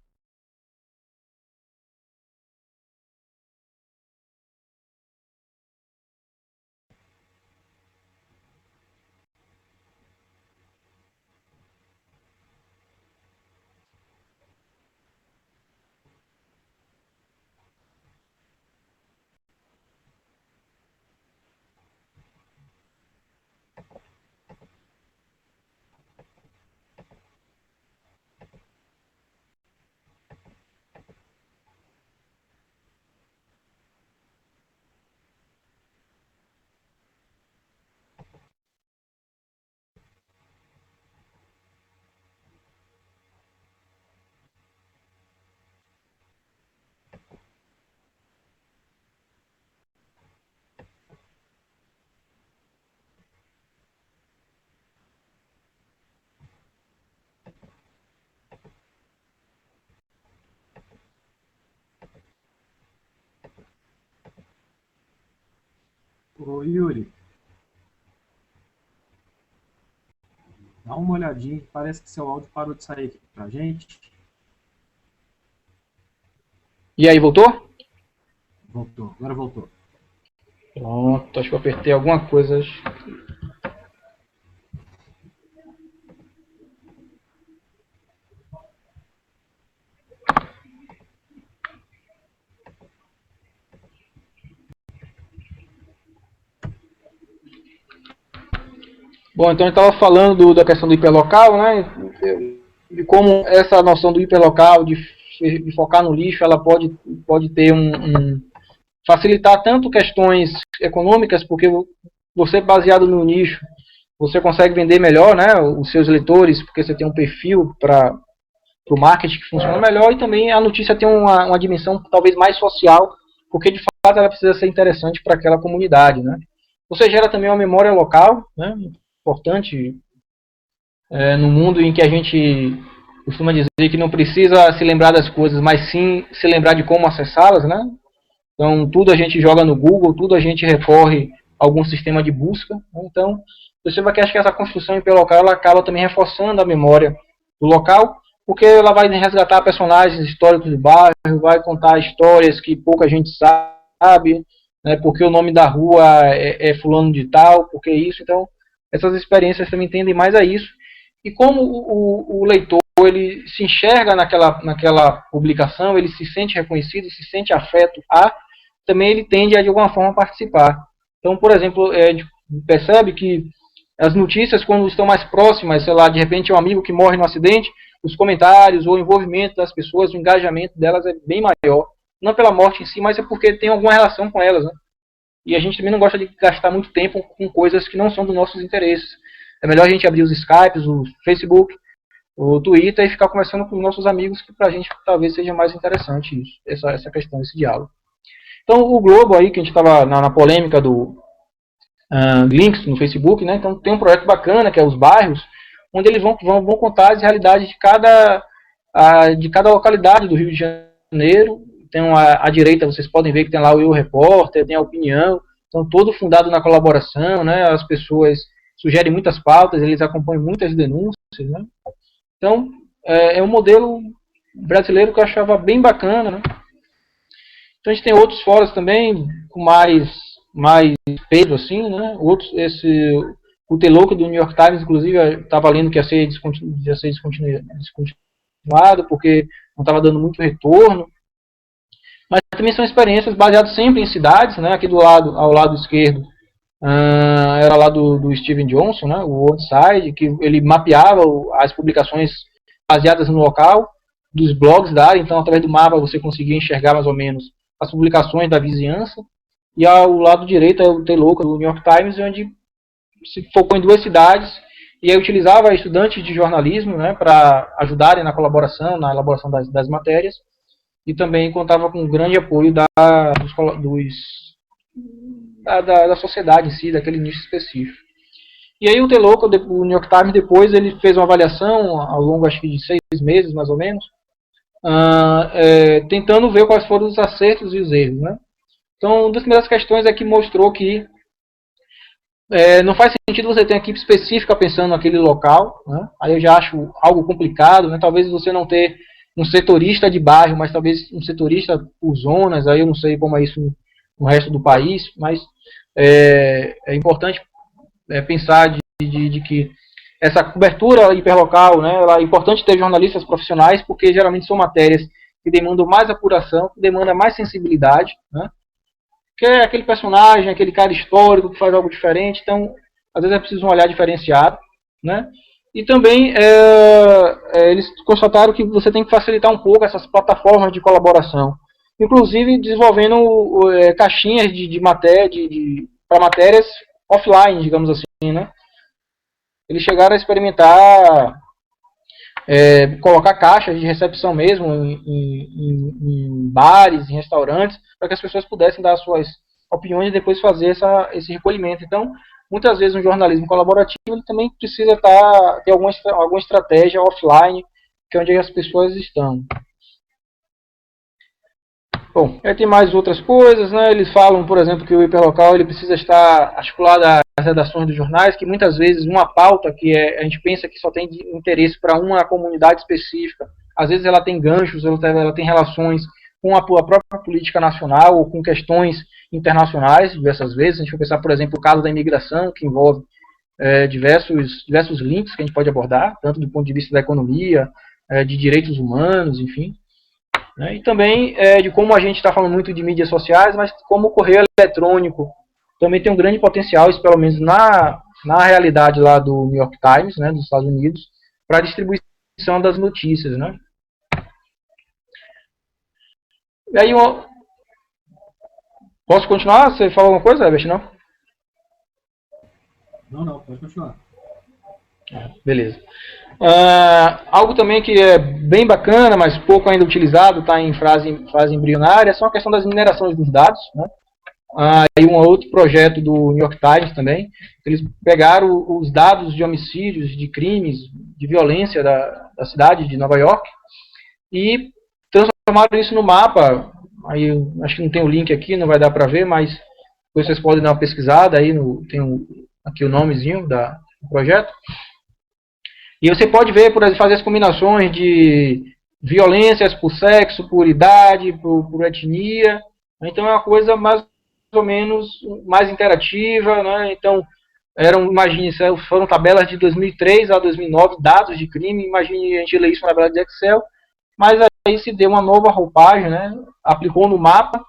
Ô, Yuri, Dá uma olhadinha, parece que seu áudio parou de sair aqui pra gente. E aí, voltou? Voltou, agora voltou. Pronto, acho que eu apertei alguma coisa. Bom, então a gente estava falando da questão do hiperlocal, né? De como essa noção do hiperlocal, de focar no lixo, ela pode ter facilitar tanto questões econômicas, porque você baseado no nicho, você consegue vender melhor, né? Os seus leitores, porque você tem um perfil para o marketing que funciona melhor, e também a notícia tem uma dimensão talvez mais social, porque de fato ela precisa ser interessante para aquela comunidade, né? Você gera também uma memória local, né? Importante no mundo em que a gente costuma dizer que não precisa se lembrar das coisas, mas sim se lembrar de como acessá-las, né? Então, tudo a gente joga no Google, tudo a gente recorre a algum sistema de busca. Né? Então, você vai que acho que essa construção hiperlocal ela acaba também reforçando a memória do local, porque ela vai resgatar personagens históricos do bairro, vai contar histórias que pouca gente sabe, né? Porque o nome da rua é fulano de tal, porque isso. Então, essas experiências também tendem mais a isso. E como o leitor ele se enxerga naquela publicação, ele se sente reconhecido, se sente afeto também ele tende a de alguma forma participar. Então, por exemplo, a gente percebe que as notícias, quando estão mais próximas, sei lá, de repente um amigo que morre no acidente, os comentários ou o envolvimento das pessoas, o engajamento delas é bem maior. Não pela morte em si, mas é porque tem alguma relação com elas, né? E a gente também não gosta de gastar muito tempo com coisas que não são dos nossos interesses. É melhor a gente abrir os Skypes, o Facebook, o Twitter e ficar conversando com nossos amigos, que pra gente talvez seja mais interessante isso, essa questão, esse diálogo. Então, o Globo aí, que a gente estava na polêmica do links no Facebook, né? Então, tem um projeto bacana, que é os bairros, onde eles vão contar as realidades de cada localidade do Rio de Janeiro. Tem à direita, vocês podem ver que tem lá o Eu Repórter, tem a Opinião, então todo fundado na colaboração, né? As pessoas sugerem muitas pautas, eles acompanham muitas denúncias, né? Então, é um modelo brasileiro que eu achava bem bacana, né? Então a gente tem outros fóruns também com mais peso assim, né? Outros, o The Local do New York Times, inclusive, estava lendo que ia ser descontinuado porque não estava dando muito retorno. Mas também são experiências baseadas sempre em cidades, né? Aqui ao lado esquerdo, era lá do Steven Johnson, né? O OneSide, que ele mapeava as publicações baseadas no local, dos blogs da área, então através do mapa você conseguia enxergar mais ou menos as publicações da vizinhança. E ao lado direito é o The Local do New York Times, onde se focou em duas cidades e aí utilizava estudantes de jornalismo, né, para ajudarem na colaboração, na elaboração das matérias, e também contava com um grande apoio da sociedade em si, daquele nicho específico. E aí o The Local, o New York Times, depois ele fez uma avaliação ao longo, acho que de 6 meses, mais ou menos, tentando ver quais foram os acertos e os erros, né? Então, uma das primeiras questões é que mostrou que não faz sentido você ter uma equipe específica pensando naquele local, né? Aí eu já acho algo complicado, né? Talvez você não ter um setorista de bairro, mas talvez um setorista por zonas, aí eu não sei como é isso no resto do país, mas é importante pensar de que essa cobertura hiperlocal, né, é importante ter jornalistas profissionais, porque geralmente são matérias que demandam mais apuração, que demandam mais sensibilidade, né? Que é aquele personagem, aquele cara histórico que faz algo diferente, então às vezes é preciso um olhar diferenciado, né? E também eles constataram que você tem que facilitar um pouco essas plataformas de colaboração, inclusive desenvolvendo caixinhas para matérias offline, digamos assim, né? Eles chegaram a experimentar colocar caixas de recepção mesmo em bares, em restaurantes, para que as pessoas pudessem dar suas opiniões e depois fazer esse recolhimento. Então, muitas vezes um jornalismo colaborativo ele também precisa ter alguma estratégia offline, que é onde as pessoas estão. Bom, aí tem mais outras coisas, né? Eles falam, por exemplo, que o hiperlocal ele precisa estar articulado redações dos jornais, que muitas vezes uma pauta a gente pensa que só tem interesse para uma comunidade específica, às vezes ela tem ganchos, ela tem relações com a própria política nacional ou com questões internacionais, diversas vezes. A gente vai pensar, por exemplo, o caso da imigração, que envolve diversos links que a gente pode abordar, tanto do ponto de vista da economia, de direitos humanos, enfim. Né? E também de como a gente está falando muito de mídias sociais, mas como o correio eletrônico também tem um grande potencial, isso pelo menos na realidade lá do New York Times, né, dos Estados Unidos, para a distribuição das notícias. Né? E aí, posso continuar? Você falou alguma coisa, Herbert? Não? Não, pode continuar. Beleza. Algo também que é bem bacana, mas pouco ainda utilizado, está em fase embrionária, são a questão das minerações dos dados. Né? E um outro projeto do New York Times também, eles pegaram os dados de homicídios, de crimes, de violência da cidade de Nova York e transformaram isso no mapa. Aí acho que não tem o link aqui, não vai dar para ver, mas depois vocês podem dar uma pesquisada aí, tem aqui o nomezinho do projeto. E você pode ver, por exemplo, fazer as combinações de violências por sexo, por idade, por etnia. Então é uma coisa mais ou menos mais interativa, né? Então imagine, foram tabelas de 2003 a 2009, dados de crime. Imagine a gente ler isso na tabela de Excel, mas aí se deu uma nova roupagem, né? Aplicou no mapa,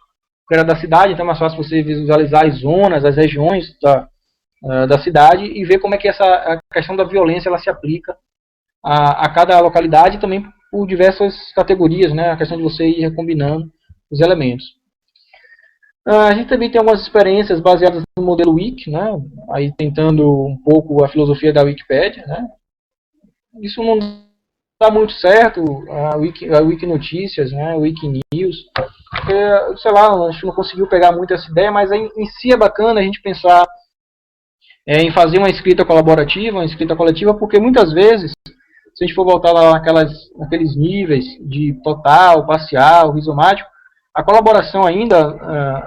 que era da cidade, então é mais fácil você visualizar as zonas, as regiões da cidade e ver como é que a questão da violência ela se aplica a cada localidade e também por diversas categorias, né? A questão de você ir recombinando os elementos. A gente também tem algumas experiências baseadas no modelo Wiki, né? Aí tentando um pouco a filosofia da Wikipédia, né? Isso não dá muito certo, a Wiki Notícias, né? O Wiki News, porque, sei lá, a gente não conseguiu pegar muito essa ideia, mas em si é bacana a gente pensar em fazer uma escrita colaborativa, uma escrita coletiva, porque muitas vezes, se a gente for voltar lá naqueles níveis de total, parcial, rizomático, a colaboração ainda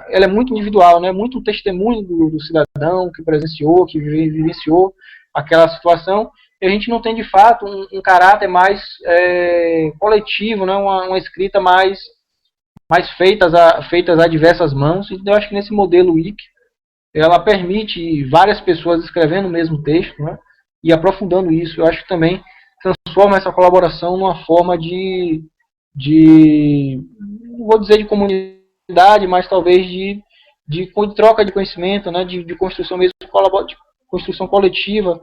ela é muito individual, né? Muito um testemunho do cidadão que presenciou, que vivenciou aquela situação, e a gente não tem de fato um caráter mais coletivo, né? Uma escrita mais feitas a diversas mãos. Então eu acho que nesse modelo Wiki ela permite várias pessoas escrevendo o mesmo texto, né? E aprofundando isso. Eu acho que também transforma essa colaboração numa forma não vou dizer de comunidade, mas talvez de troca de conhecimento, né? De construção mesmo, de construção coletiva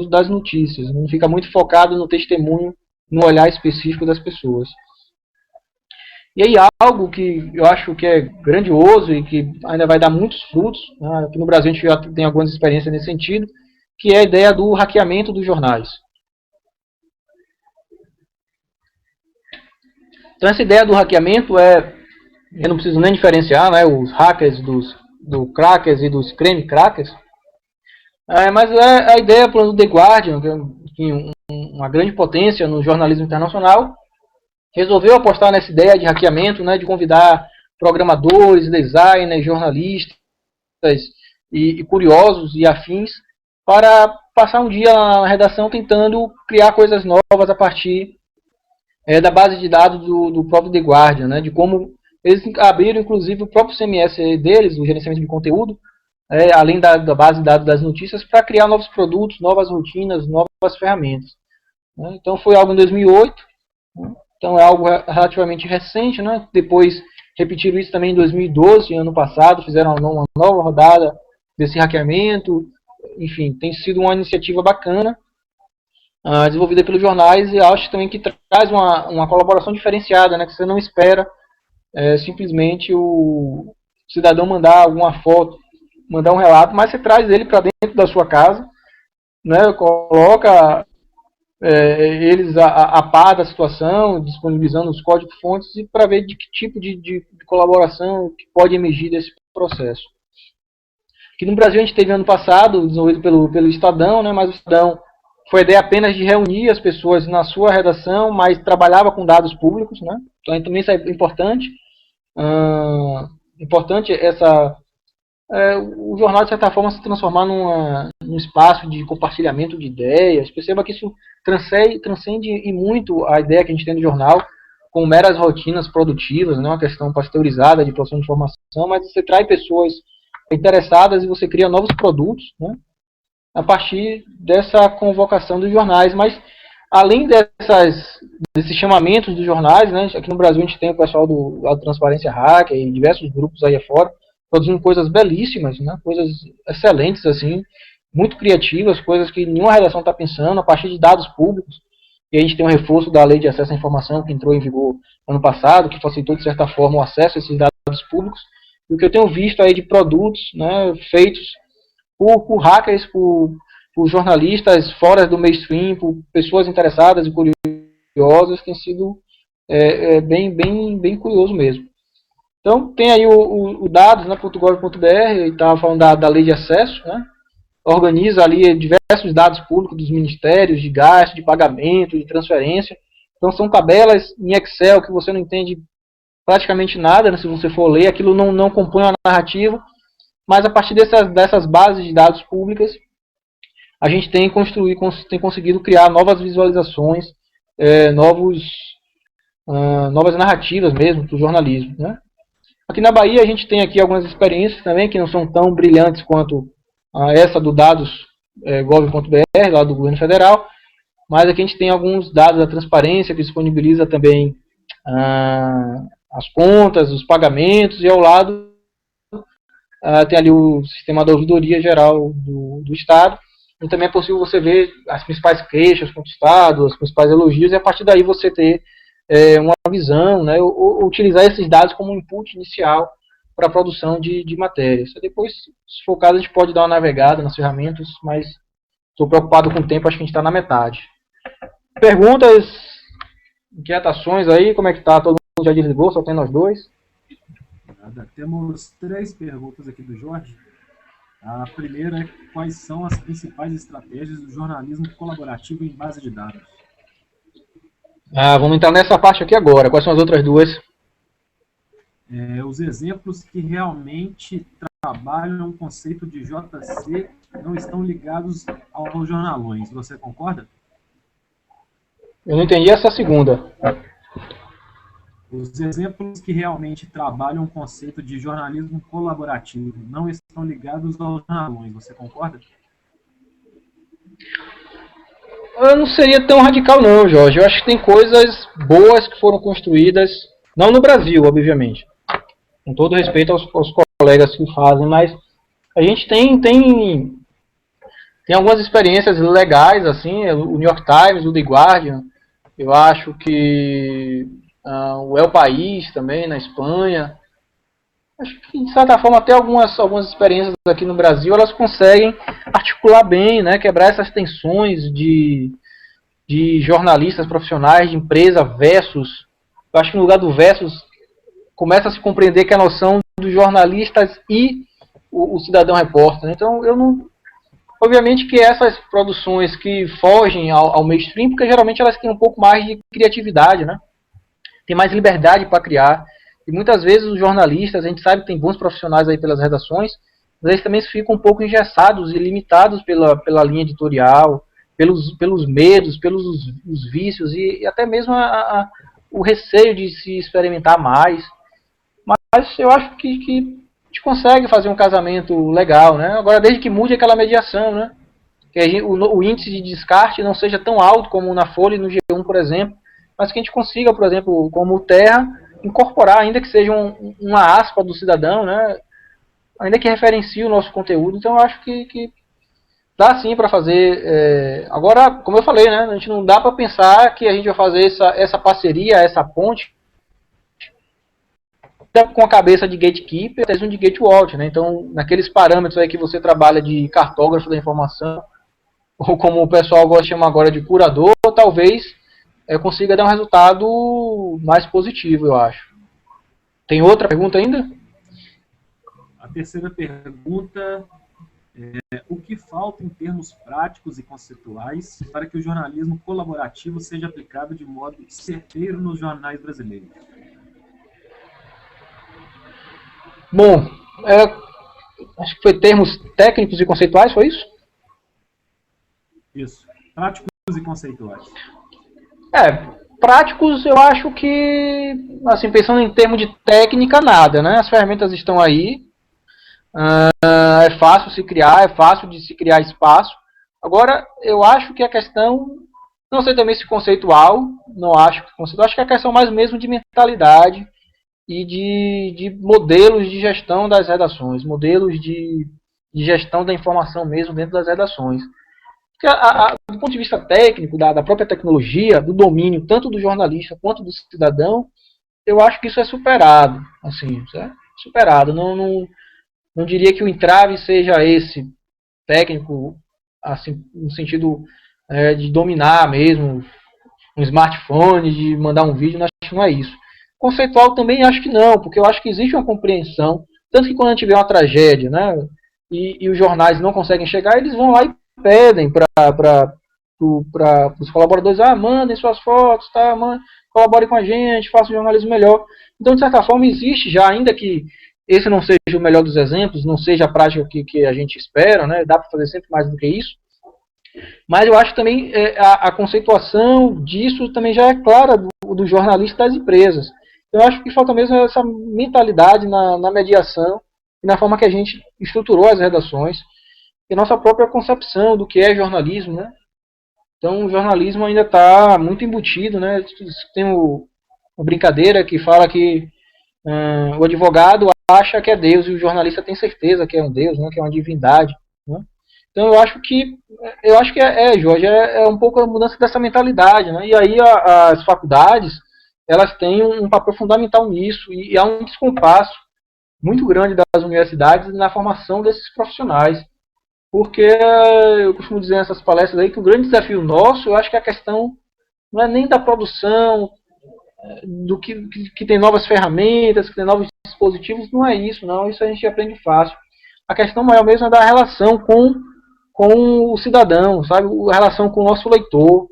das notícias. Não fica muito focado no testemunho, no olhar específico das pessoas. E aí algo que eu acho que é grandioso e que ainda vai dar muitos frutos, né? Aqui no Brasil a gente já tem algumas experiências nesse sentido, que é a ideia do hackeamento dos jornais. Então essa ideia do hackeamento eu não preciso nem diferenciar, né, os hackers do crackers e dos creme crackers, mas a ideia do The Guardian, que é uma grande potência no jornalismo internacional, resolveu apostar nessa ideia de hackeamento, né, de convidar programadores, designers, jornalistas e curiosos e afins para passar um dia na redação tentando criar coisas novas a partir da base de dados do próprio The Guardian, né, de como eles abriram inclusive o próprio CMS deles, o gerenciamento de conteúdo, além da base de dados das notícias, para criar novos produtos, novas rotinas, novas ferramentas. Né. Então foi algo em 2008, né. Então é algo relativamente recente, né? Depois repetiram isso também em 2012, ano passado, fizeram uma nova rodada desse hackeamento. Enfim, tem sido uma iniciativa bacana, desenvolvida pelos jornais, e acho também que traz uma colaboração diferenciada, né? Que você não espera simplesmente o cidadão mandar alguma foto, mandar um relato, mas você traz ele para dentro da sua casa, né? Coloca eles a par da situação, disponibilizando os códigos-fontes e para ver de que tipo de colaboração que pode emergir desse processo. Aqui no Brasil a gente teve ano passado, desenvolvido pelo Estadão, né, mas o Estadão foi a ideia apenas de reunir as pessoas na sua redação, mas trabalhava com dados públicos, né? Então também isso é importante. Importante o jornal, de certa forma, se transformar num espaço de compartilhamento de ideias. Perceba que isso transcende e muito a ideia que a gente tem do jornal, com meras rotinas produtivas, não uma questão pasteurizada de produção de informação, mas você traz pessoas interessadas e você cria novos produtos, né, a partir dessa convocação dos jornais. Mas, além desses chamamentos dos jornais, né, aqui no Brasil a gente tem o pessoal do Transparência Hacker e diversos grupos aí afora, produzindo coisas belíssimas, né, coisas excelentes, assim, muito criativas, coisas que nenhuma redação está pensando, a partir de dados públicos. E a gente tem um reforço da Lei de Acesso à Informação, que entrou em vigor ano passado, que facilitou, de certa forma, o acesso a esses dados públicos. E o que eu tenho visto aí de produtos, né, feitos por hackers, por jornalistas fora do mainstream, por pessoas interessadas e curiosas, tem sido bem curioso mesmo. Então, tem aí o dados, né, .gov.br, estava falando da lei de acesso, né, organiza ali diversos dados públicos dos ministérios, de gasto, de pagamento, de transferência. Então, são tabelas em Excel que você não entende praticamente nada, né, se você for ler, aquilo não compõe uma narrativa, mas a partir dessas bases de dados públicas, a gente tem conseguido criar novas visualizações, novas narrativas mesmo para o jornalismo, né? Aqui na Bahia a gente tem aqui algumas experiências também que não são tão brilhantes quanto essa do dados.gov.br, lá do governo federal, mas aqui a gente tem alguns dados da transparência que disponibiliza também as contas, os pagamentos, e ao lado tem ali o sistema da ouvidoria geral do Estado, e também é possível você ver as principais queixas contra o Estado, os principais elogios, e a partir daí você ter uma visão, né, ou utilizar esses dados como um input inicial para a produção de matérias. Depois, se for o caso, a gente pode dar uma navegada nas ferramentas, mas estou preocupado com o tempo, acho que a gente está na metade. Perguntas, inquietações aí, como é que está? Todo mundo já desligou, só tem nós dois? Nada. Temos 3 perguntas aqui do Jorge. A primeira é: quais são as principais estratégias do jornalismo colaborativo em base de dados? Vamos entrar nessa parte aqui agora. Quais são as outras duas? Os exemplos que realmente trabalham o conceito de JC não estão ligados aos jornalões. Você concorda? Eu não entendi essa segunda. Os exemplos que realmente trabalham o conceito de jornalismo colaborativo não estão ligados aos jornalões. Você concorda? Eu não seria tão radical não, Jorge. Eu acho que tem coisas boas que foram construídas, não no Brasil, obviamente. Com todo respeito aos colegas que fazem, mas a gente tem algumas experiências legais, assim, o New York Times, o The Guardian, eu acho que o El País também, na Espanha. Acho que, de certa forma, até algumas experiências aqui no Brasil, elas conseguem articular bem, né, quebrar essas tensões de jornalistas profissionais, de empresa versus... Eu acho que no lugar do versus, começa a se compreender que a noção dos jornalistas e o cidadão repórter. Então, eu não... Obviamente que essas produções que fogem ao mainstream, porque geralmente elas têm um pouco mais de criatividade, né? Tem mais liberdade para criar. E muitas vezes os jornalistas, a gente sabe que tem bons profissionais aí pelas redações, mas eles também ficam um pouco engessados e limitados pela linha editorial, pelos medos, pelos os vícios e até mesmo o receio de se experimentar mais. Mas eu acho que a gente consegue fazer um casamento legal, né? Agora, desde que mude aquela mediação, né? Que o índice de descarte não seja tão alto como na Folha e no G1, por exemplo, mas que a gente consiga, por exemplo, como o Terra, incorporar, ainda que seja uma aspa do cidadão, né? Ainda que referencie o nosso conteúdo. Então, eu acho que dá sim para fazer. Agora, como eu falei, né? A gente não dá para pensar que a gente vai fazer essa parceria, essa ponte, com a cabeça de gatekeeper e a de gatewatch, né? Então, naqueles parâmetros aí que você trabalha de cartógrafo da informação, ou como o pessoal gosta de chamar agora de curador, talvez consiga dar um resultado mais positivo, eu acho. Tem outra pergunta ainda? A terceira pergunta é: o que falta em termos práticos e conceituais para que o jornalismo colaborativo seja aplicado de modo certeiro nos jornais brasileiros? Bom, acho que foi termos técnicos e conceituais, foi isso? Isso. Práticos e conceituais. Práticos eu acho que, assim, pensando em termos de técnica, nada, né? As ferramentas estão aí, é fácil se criar, é fácil de se criar espaço. Agora, eu acho que a questão, não sei também se conceitual, não acho que conceitual, acho que é a questão mais mesmo de mentalidade e de modelos de gestão das redações, modelos de gestão da informação mesmo dentro das redações. Porque do ponto de vista técnico, da própria tecnologia, do domínio tanto do jornalista quanto do cidadão, eu acho que isso é superado. Assim, é superado. Não diria que o entrave seja esse, técnico, assim, no sentido de dominar mesmo um smartphone, de mandar um vídeo, acho que não é isso. Conceitual também acho que não, porque eu acho que existe uma compreensão, tanto que quando a gente vê uma tragédia, né, e os jornais não conseguem chegar, eles vão lá e pedem para os colaboradores, mandem suas fotos, tá, colaborem com a gente, façam um jornalismo melhor. Então, de certa forma, existe já, ainda que esse não seja o melhor dos exemplos, não seja a prática que a gente espera, né, dá para fazer sempre mais do que isso, mas eu acho também a conceituação disso também já é clara do jornalista das empresas. Eu acho que falta mesmo essa mentalidade na mediação e na forma que a gente estruturou as redações e nossa própria concepção do que é jornalismo, né? Então o jornalismo ainda está muito embutido, né? Tem uma brincadeira que fala que o advogado acha que é Deus e o jornalista tem certeza que é um Deus, né? Que é uma divindade, né? Então eu acho que Jorge, é um pouco a mudança dessa mentalidade, né? E aí as faculdades, elas têm um papel fundamental nisso e há um descompasso muito grande das universidades na formação desses profissionais, porque eu costumo dizer nessas palestras aí que o grande desafio nosso, eu acho que é a questão não é nem da produção, do que tem novas ferramentas, que tem novos dispositivos, não é isso, não, isso a gente aprende fácil. A questão maior mesmo é da relação com o cidadão, sabe? A relação com o nosso leitor.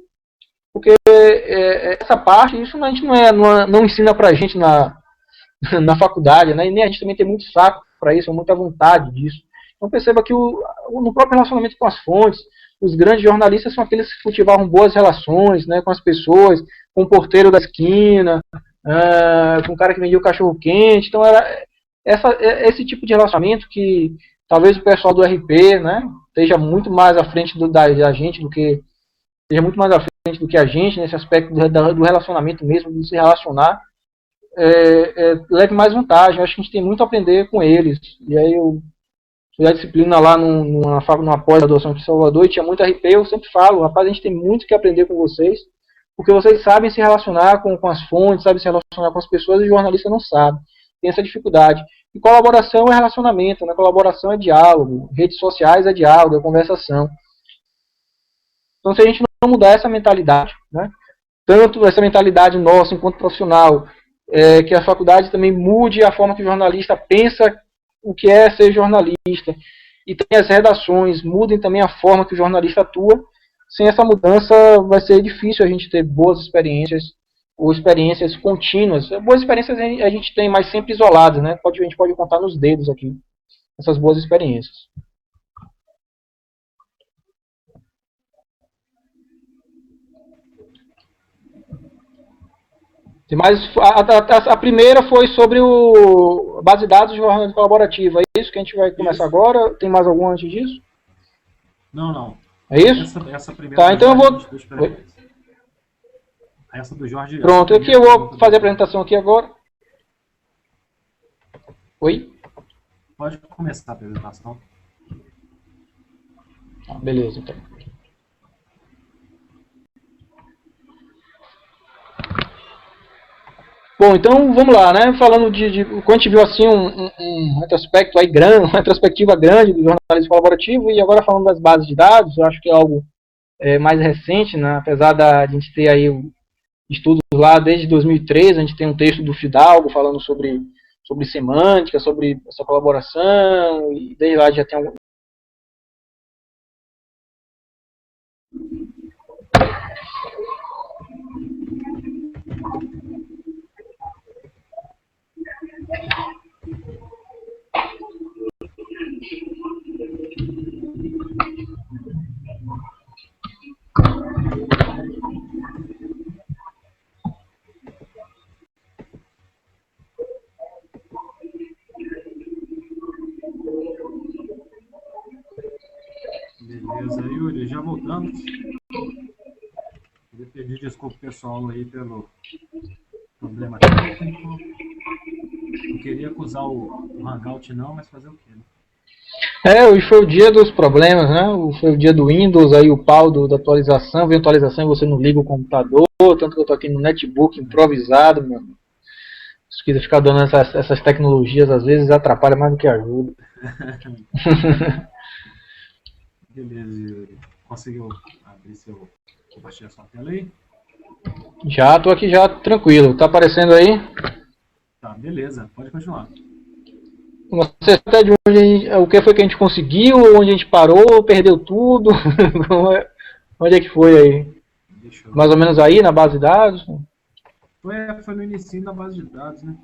Porque essa parte, isso a gente não ensina pra gente na faculdade, né? E nem a gente também tem muito saco para isso, muita vontade disso. Então perceba que no próprio relacionamento com as fontes, os grandes jornalistas são aqueles que cultivavam boas relações, né, com as pessoas, com o porteiro da esquina, com o cara que vendia o cachorro quente. Então era esse tipo de relacionamento que talvez o pessoal do RP, né, esteja muito mais à frente da gente do que esteja muito mais à frente do que a gente nesse aspecto do relacionamento mesmo, de se relacionar, leve mais vantagem. Eu acho que a gente tem muito a aprender com eles. E aí eu fiz a disciplina lá numa pós-graduação aqui em Salvador e tinha muito RP, eu sempre falo, rapaz, a gente tem muito que aprender com vocês, porque vocês sabem se relacionar com as fontes, sabem se relacionar com as pessoas e o jornalista não sabe. Tem essa dificuldade. E colaboração é relacionamento, né? Colaboração é diálogo, redes sociais é diálogo, é conversação. Então, se a gente não mudar essa mentalidade, né? Tanto essa mentalidade nossa enquanto profissional, que a faculdade também mude a forma que o jornalista pensa o que é ser jornalista, e também as redações mudem também a forma que o jornalista atua. Sem essa mudança vai ser difícil a gente ter boas experiências ou experiências contínuas. Boas experiências a gente tem, mas sempre isoladas, né? A gente pode contar nos dedos aqui essas boas experiências. Mas a primeira foi sobre a base de dados de jornalismo colaborativo. É isso que a gente vai começar agora? Tem mais algum antes disso? Não. É isso? Essa primeira. Tá, então eu vou. Essa do Jorge. Pronto, aqui eu vou fazer a apresentação aqui agora. Oi? Pode começar a apresentação. Beleza, então. Bom, então vamos lá, né? Falando quando a gente viu assim um retrospecto aí grande, uma retrospectiva grande do jornalismo colaborativo, e agora falando das bases de dados, eu acho que é algo mais recente, né? Apesar de a gente ter aí estudos lá desde 2013, a gente tem um texto do Fidalgo falando sobre semântica, sobre essa colaboração, e desde lá já tem algum. Yuri, já voltamos. Queria pedir desculpa pessoal aí pelo problema técnico. Não queria acusar o Hangout não, mas fazer o quê, né? Hoje foi o dia dos problemas, né? Foi o dia do Windows, aí o pau da atualização, vem atualização e você não liga o computador, tanto que eu tô aqui no netbook improvisado, meu. Se quiser ficar dando essas tecnologias, às vezes atrapalha mais do que ajuda. Beleza, Yuri. Conseguiu abrir compartilhar sua tela aí? Já tô aqui já tranquilo. Tá aparecendo aí? Tá, beleza. Pode continuar. Você até de o que foi que a gente conseguiu, onde a gente parou, perdeu tudo? Onde é que foi aí? Mais ou menos aí na base de dados? Foi no início da base de dados, né?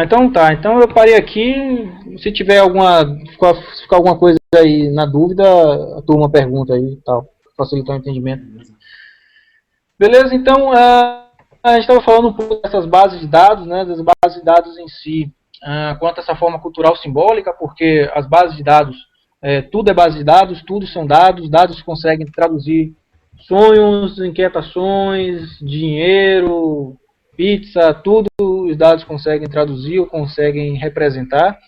Então tá. Então eu parei aqui. Se tiver ficar alguma coisa aí na dúvida, a turma pergunta aí e tal. Facilitar o entendimento. Beleza, então a gente estava falando um pouco dessas bases de dados, né, das bases de dados em si, quanto a essa forma cultural simbólica, porque as bases de dados, tudo é base de dados, tudo são dados, dados conseguem traduzir sonhos, inquietações, dinheiro, pizza, tudo os dados conseguem traduzir ou conseguem representar.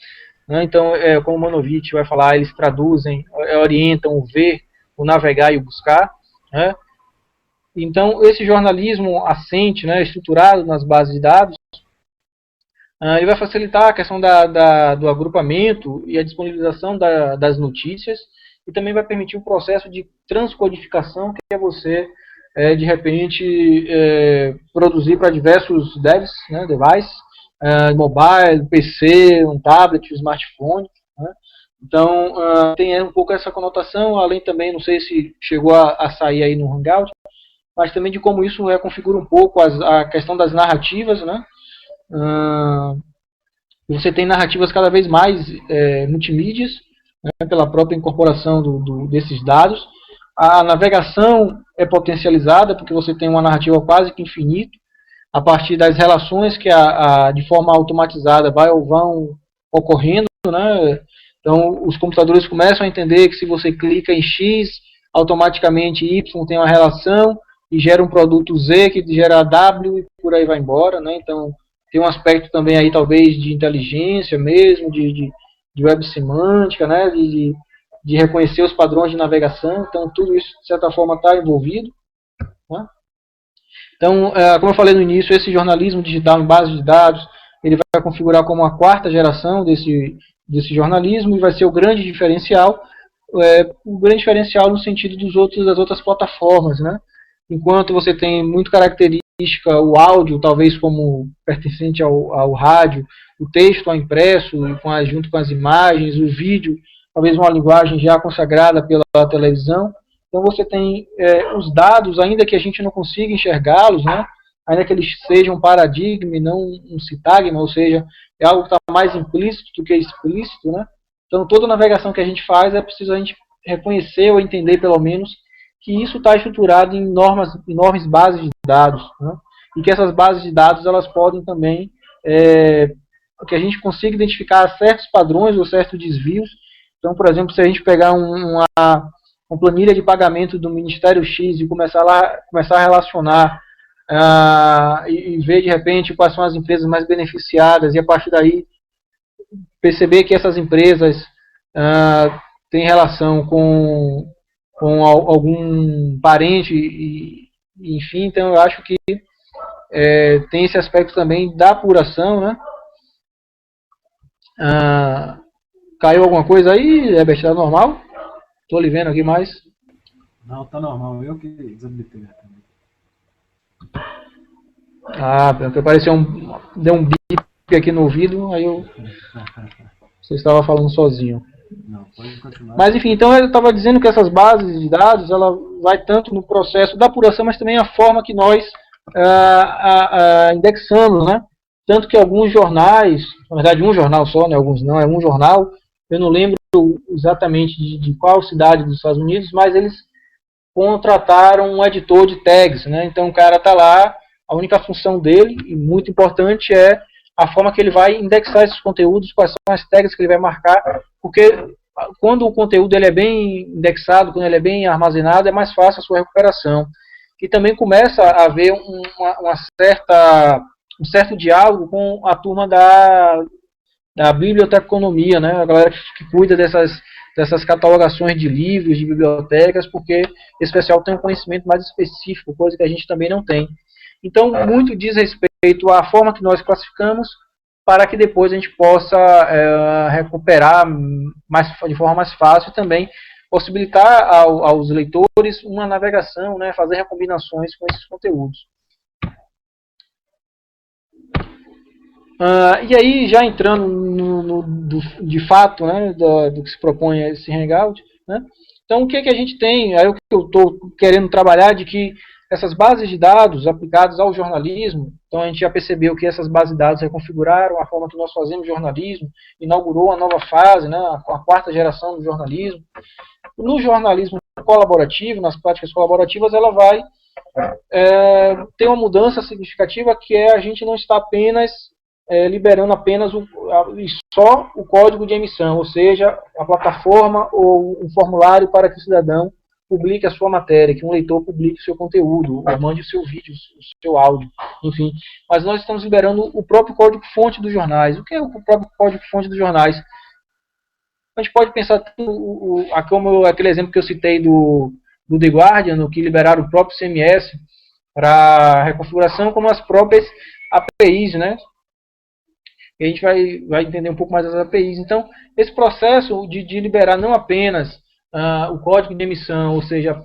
Né? Então, como o Manovich vai falar, eles traduzem, orientam o ver, o navegar e o buscar. Né? Então, esse jornalismo assente, né, estruturado nas bases de dados, ele vai facilitar a questão do agrupamento e a disponibilização das notícias e também vai permitir o processo de transcodificação, que é você, de repente, produzir para diversos devs, né, devices, mobile, PC, um tablet, um smartphone. Né? Então, tem um pouco essa conotação, além também, não sei se chegou a sair aí no Hangout, mas também de como isso reconfigura um pouco a questão das narrativas, né? Você tem narrativas cada vez mais multimídias, né, pela própria incorporação desses dados. A navegação é potencializada, porque você tem uma narrativa quase que infinita, a partir das relações que de forma automatizada vão ocorrendo, né? Então, os computadores começam a entender que se você clica em X, automaticamente Y tem uma relação, e gera um produto Z que gera W e por aí vai embora, né? Então tem um aspecto também aí talvez de inteligência mesmo, de web semântica, né? De reconhecer os padrões de navegação. Então tudo isso de certa forma está envolvido. Né? Então, como eu falei no início, esse jornalismo digital em base de dados, ele vai configurar como a quarta geração desse jornalismo e vai ser o grande diferencial, no sentido das outras plataformas, né? Enquanto você tem muito característica o áudio, talvez como pertencente ao rádio, o texto ao impresso, junto com as imagens, o vídeo, talvez uma linguagem já consagrada pela televisão. Então você tem os dados, ainda que a gente não consiga enxergá-los, né? Ainda que eles sejam um paradigma e não um sintagma, ou seja, é algo que está mais implícito do que explícito. Né? Então toda navegação que a gente faz é preciso a gente reconhecer ou entender pelo menos que isso está estruturado em enormes bases de dados, né? E que essas bases de dados elas podem também que a gente consiga identificar certos padrões ou certos desvios. Então, por exemplo, se a gente pegar uma planilha de pagamento do Ministério X e começar a relacionar e ver de repente quais são as empresas mais beneficiadas e a partir daí perceber que essas empresas têm relação com algum parente, enfim, então eu acho que tem esse aspecto também da apuração, né? Caiu alguma coisa aí, Herbert? Tá normal? Tô lhe vendo aqui mais. Não, tá normal, eu que desabilitei também. Porque apareceu deu um bip aqui no ouvido, aí você estava falando sozinho. Não, pode continuar. Mas enfim, então eu estava dizendo que essas bases de dados, ela vai tanto no processo da apuração, mas também a forma que nós indexamos, né? Tanto que alguns jornais, na verdade um jornal só, né? Alguns não, é um jornal, eu não lembro exatamente de qual cidade dos Estados Unidos, mas eles contrataram um editor de tags, né? Então o cara está lá, a única função dele, e muito importante, é a forma que ele vai indexar esses conteúdos, quais são as tags que ele vai marcar, porque quando o conteúdo ele é bem indexado, quando ele é bem armazenado, é mais fácil a sua recuperação. E também começa a haver um certo diálogo com a turma da biblioteconomia, né? A galera que cuida dessas catalogações de livros, de bibliotecas, porque esse pessoal tem um conhecimento mais específico, coisa que a gente também não tem. Então, muito diz respeito à forma que nós classificamos, para que depois a gente possa recuperar de forma mais fácil e também possibilitar aos leitores uma navegação, né, fazer recombinações com esses conteúdos. E aí, já entrando de fato, né, do que se propõe esse Hangout, né, então o que, que a gente tem, aí o que eu estou querendo trabalhar de que essas bases de dados aplicadas ao jornalismo, então a gente já percebeu que essas bases de dados reconfiguraram a forma que nós fazemos jornalismo, inaugurou uma nova fase, né, a quarta geração do jornalismo. No jornalismo colaborativo, nas práticas colaborativas, ela vai ter uma mudança significativa, que é a gente não está apenas liberando apenas só o código de emissão, ou seja, a plataforma ou um formulário para que o cidadão publique a sua matéria, que um leitor publique o seu conteúdo, ou mande o seu vídeo, o seu áudio, enfim. Mas nós estamos liberando o próprio código-fonte dos jornais. O que é o próprio código-fonte dos jornais? A gente pode pensar como aquele exemplo que eu citei do The Guardian, que liberaram o próprio CMS para reconfiguração, como as próprias APIs, né? E a gente vai entender um pouco mais das APIs. Então, esse processo de liberar não apenas o código de emissão, ou seja,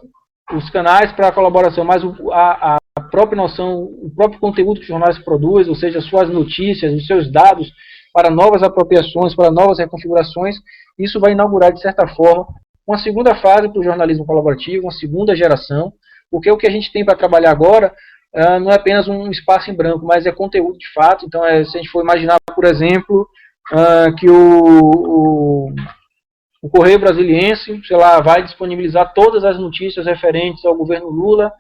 os canais para colaboração, mas a própria noção, o próprio conteúdo que os jornais produzem, ou seja, suas notícias, os seus dados para novas apropriações, para novas reconfigurações, isso vai inaugurar, de certa forma, uma segunda fase para o jornalismo colaborativo, uma segunda geração, porque o que a gente tem para trabalhar agora não é apenas um espaço em branco, mas é conteúdo de fato. Então, se a gente for imaginar, por exemplo, que o Correio Brasiliense, sei lá, vai disponibilizar todas as notícias referentes ao governo Lula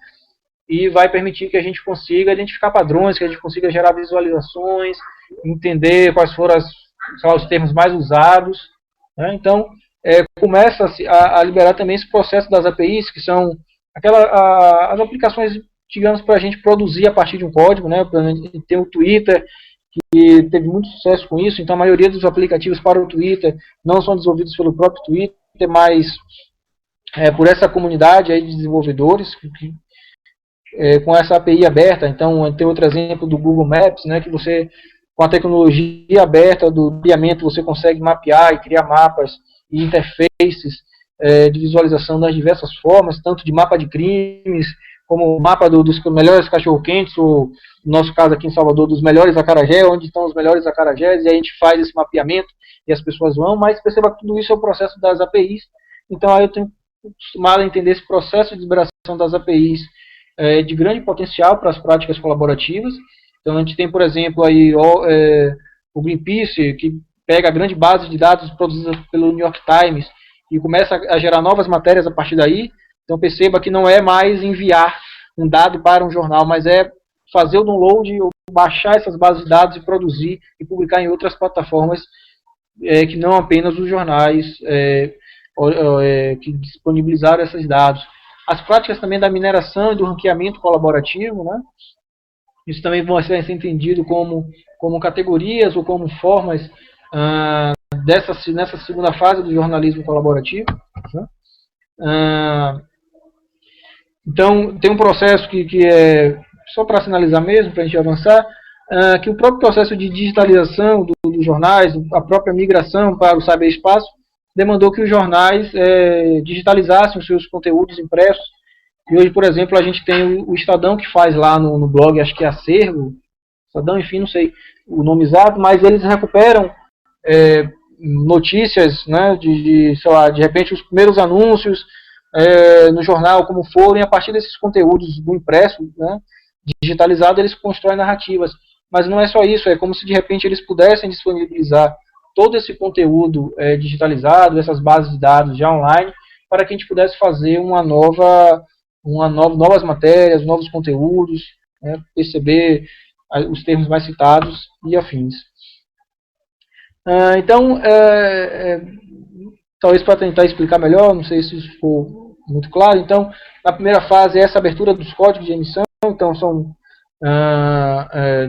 e vai permitir que a gente consiga identificar padrões, que a gente consiga gerar visualizações, entender quais foram os termos mais usados, né? Então, começa a liberar também esse processo das APIs, que são as aplicações, digamos, para a gente produzir a partir de um código, né? Tem o Twitter, que teve muito sucesso com isso. Então, a maioria dos aplicativos para o Twitter não são desenvolvidos pelo próprio Twitter, mas por essa comunidade aí de desenvolvedores, com essa API aberta. Então, tem outro exemplo do Google Maps, né, que você, com a tecnologia aberta do mapeamento, você consegue mapear e criar mapas e interfaces de visualização das diversas formas, tanto de mapa de crimes, como o mapa dos melhores cachorro-quentes, ou no nosso caso aqui em Salvador, dos melhores acarajé, onde estão os melhores acarajés, e a gente faz esse mapeamento e as pessoas vão, mas perceba que tudo isso é o processo das APIs. Então, aí eu tenho acostumado a entender esse processo de liberação das APIs de grande potencial para as práticas colaborativas. Então, a gente tem, por exemplo, aí o Greenpeace, que pega a grande base de dados produzida pelo New York Times e começa a gerar novas matérias a partir daí. Então, perceba que não é mais enviar um dado para um jornal, mas é fazer o download, ou baixar essas bases de dados e produzir e publicar em outras plataformas que não apenas os jornais que disponibilizaram esses dados. As práticas também da mineração e do ranqueamento colaborativo, né? Isso também vai ser entendido como categorias ou como formas nessa segunda fase do jornalismo colaborativo. Né? Então, tem um processo que é, só para sinalizar mesmo, para a gente avançar, que o próprio processo de digitalização dos jornais, a própria migração para o cyberespaço, demandou que os jornais digitalizassem os seus conteúdos impressos. E hoje, por exemplo, a gente tem o Estadão, que faz lá no blog, acho que é Acervo, Estadão, enfim, não sei o nome exato, mas eles recuperam notícias, né, sei lá, de repente os primeiros anúncios no jornal, como foram, e a partir desses conteúdos do impresso, né, digitalizado, eles constroem narrativas. Mas não é só isso, é como se de repente eles pudessem disponibilizar todo esse conteúdo digitalizado, essas bases de dados já online, para que a gente pudesse fazer novas matérias, novos conteúdos, né, perceber os termos mais citados e afins. Então, Talvez para tentar explicar melhor, não sei se isso ficou muito claro. Então, a primeira fase é essa abertura dos códigos de emissão. Então, são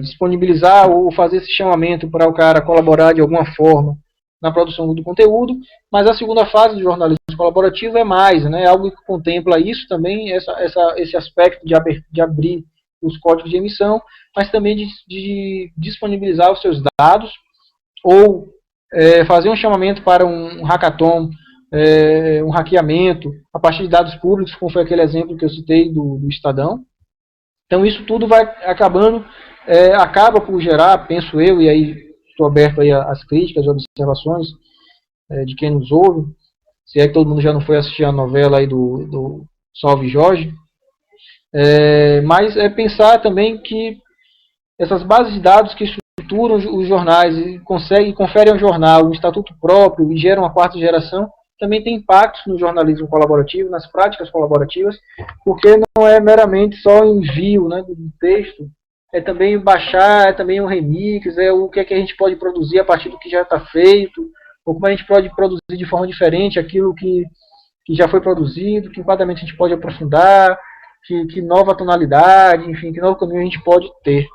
disponibilizar ou fazer esse chamamento para o cara colaborar de alguma forma na produção do conteúdo. Mas a segunda fase do jornalismo colaborativo é mais, né, é algo que contempla isso também, esse aspecto de abrir os códigos de emissão, mas também de disponibilizar os seus dados ou fazer um chamamento para um hackathon, um hackeamento a partir de dados públicos, como foi aquele exemplo que eu citei do Estadão. Então isso tudo vai acabando, acaba por gerar, penso eu, e aí estou aberto aí às críticas, às observações de quem nos ouve, se é que todo mundo já não foi assistir a novela aí do Salve Jorge, mas é pensar também que essas bases de dados que estruturam os jornais e conferem ao jornal um estatuto próprio e geram uma quarta geração, também tem impactos no jornalismo colaborativo, nas práticas colaborativas, porque não é meramente só envio, né, do texto, é também baixar, é também um remix, é o que, é que a gente pode produzir a partir do que já está feito, ou como a gente pode produzir de forma diferente aquilo que já foi produzido, que enquadramento a gente pode aprofundar, que nova tonalidade, enfim, que novo caminho a gente pode ter.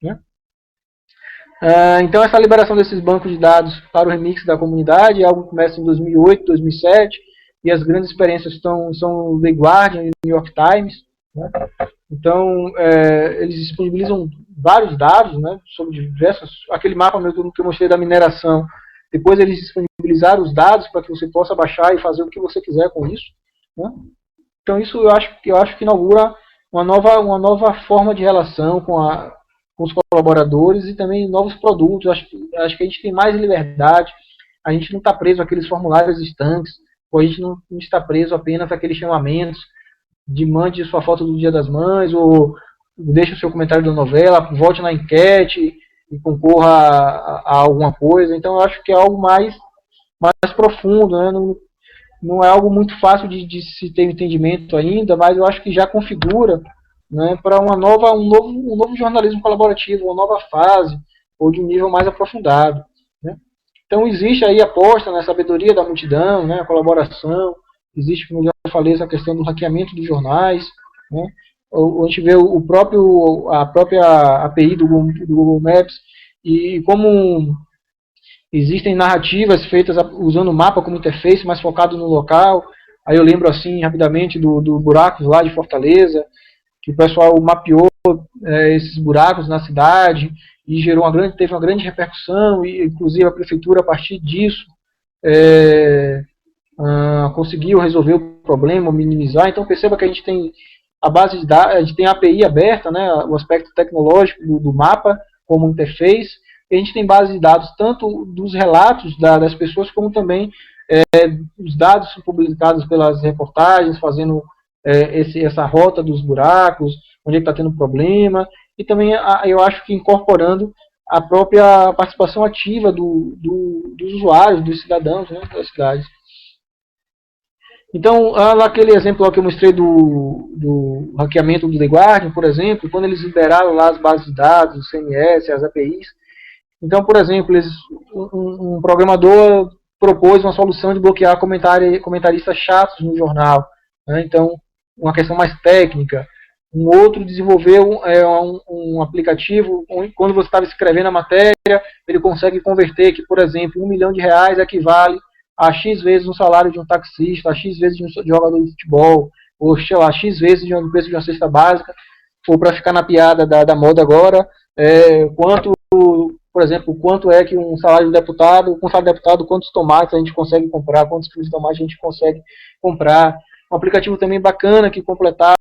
Né? Então essa liberação desses bancos de dados para o remix da comunidade é algo que começa em 2008, 2007, e as grandes experiências são The Guardian e New York Times. Né? Então eles disponibilizam vários dados, né, sobre diversos, aquele mapa mesmo que eu mostrei da mineração. Depois eles disponibilizaram os dados para que você possa baixar e fazer o que você quiser com isso. Né? Então isso eu acho que inaugura uma nova forma de relação com os colaboradores e também novos produtos. Acho que a gente tem mais liberdade, a gente não está preso àqueles formulários estanques, ou a gente não está preso apenas àqueles chamamentos de mande sua foto do Dia das Mães, ou deixe o seu comentário da novela, vote na enquete e concorra a alguma coisa. Então eu acho que é algo mais profundo, né? Não é algo muito fácil de se ter entendimento ainda, mas eu acho que já configura, né, para um novo jornalismo colaborativo, uma nova fase, ou de um nível mais aprofundado. Né? Então existe aí a na sabedoria da multidão, né, a colaboração, existe, como eu já falei, essa questão do hackeamento dos jornais, né? A gente vê a própria API do Google Maps, e como existem narrativas feitas usando o mapa como interface, mais focado no local. Aí eu lembro assim rapidamente do Buracos lá de Fortaleza, que o pessoal mapeou esses buracos na cidade e teve uma grande repercussão, e inclusive a prefeitura, a partir disso, conseguiu resolver o problema, minimizar. Então perceba que a gente tem a base de dados, a gente tem a API aberta, né, o aspecto tecnológico do mapa como interface, e a gente tem base de dados tanto dos relatos das pessoas, como também os dados são publicados pelas reportagens, fazendo essa rota dos buracos, onde está tendo problema, e também eu acho que incorporando a própria participação ativa dos usuários, dos cidadãos, né, das cidades. Então, naquele exemplo lá que eu mostrei do hackeamento do The Guardian, por exemplo, quando eles liberaram lá as bases de dados, o CMS, as APIs, então, por exemplo, um programador propôs uma solução de bloquear comentaristas chatos no jornal. Né? Então, uma questão mais técnica. Um outro desenvolveu um aplicativo, quando você estava escrevendo a matéria, ele consegue converter que, por exemplo, R$1 milhão equivale a X vezes o salário de um taxista, a X vezes de um jogador de futebol, ou sei lá, X vezes de um preço de uma cesta básica, ou para ficar na piada da moda agora, por exemplo, quanto é que um salário de deputado, com um salário de deputado, quantos tomates a gente consegue comprar, quantos quilos de tomate a gente consegue comprar. Um aplicativo também bacana que completava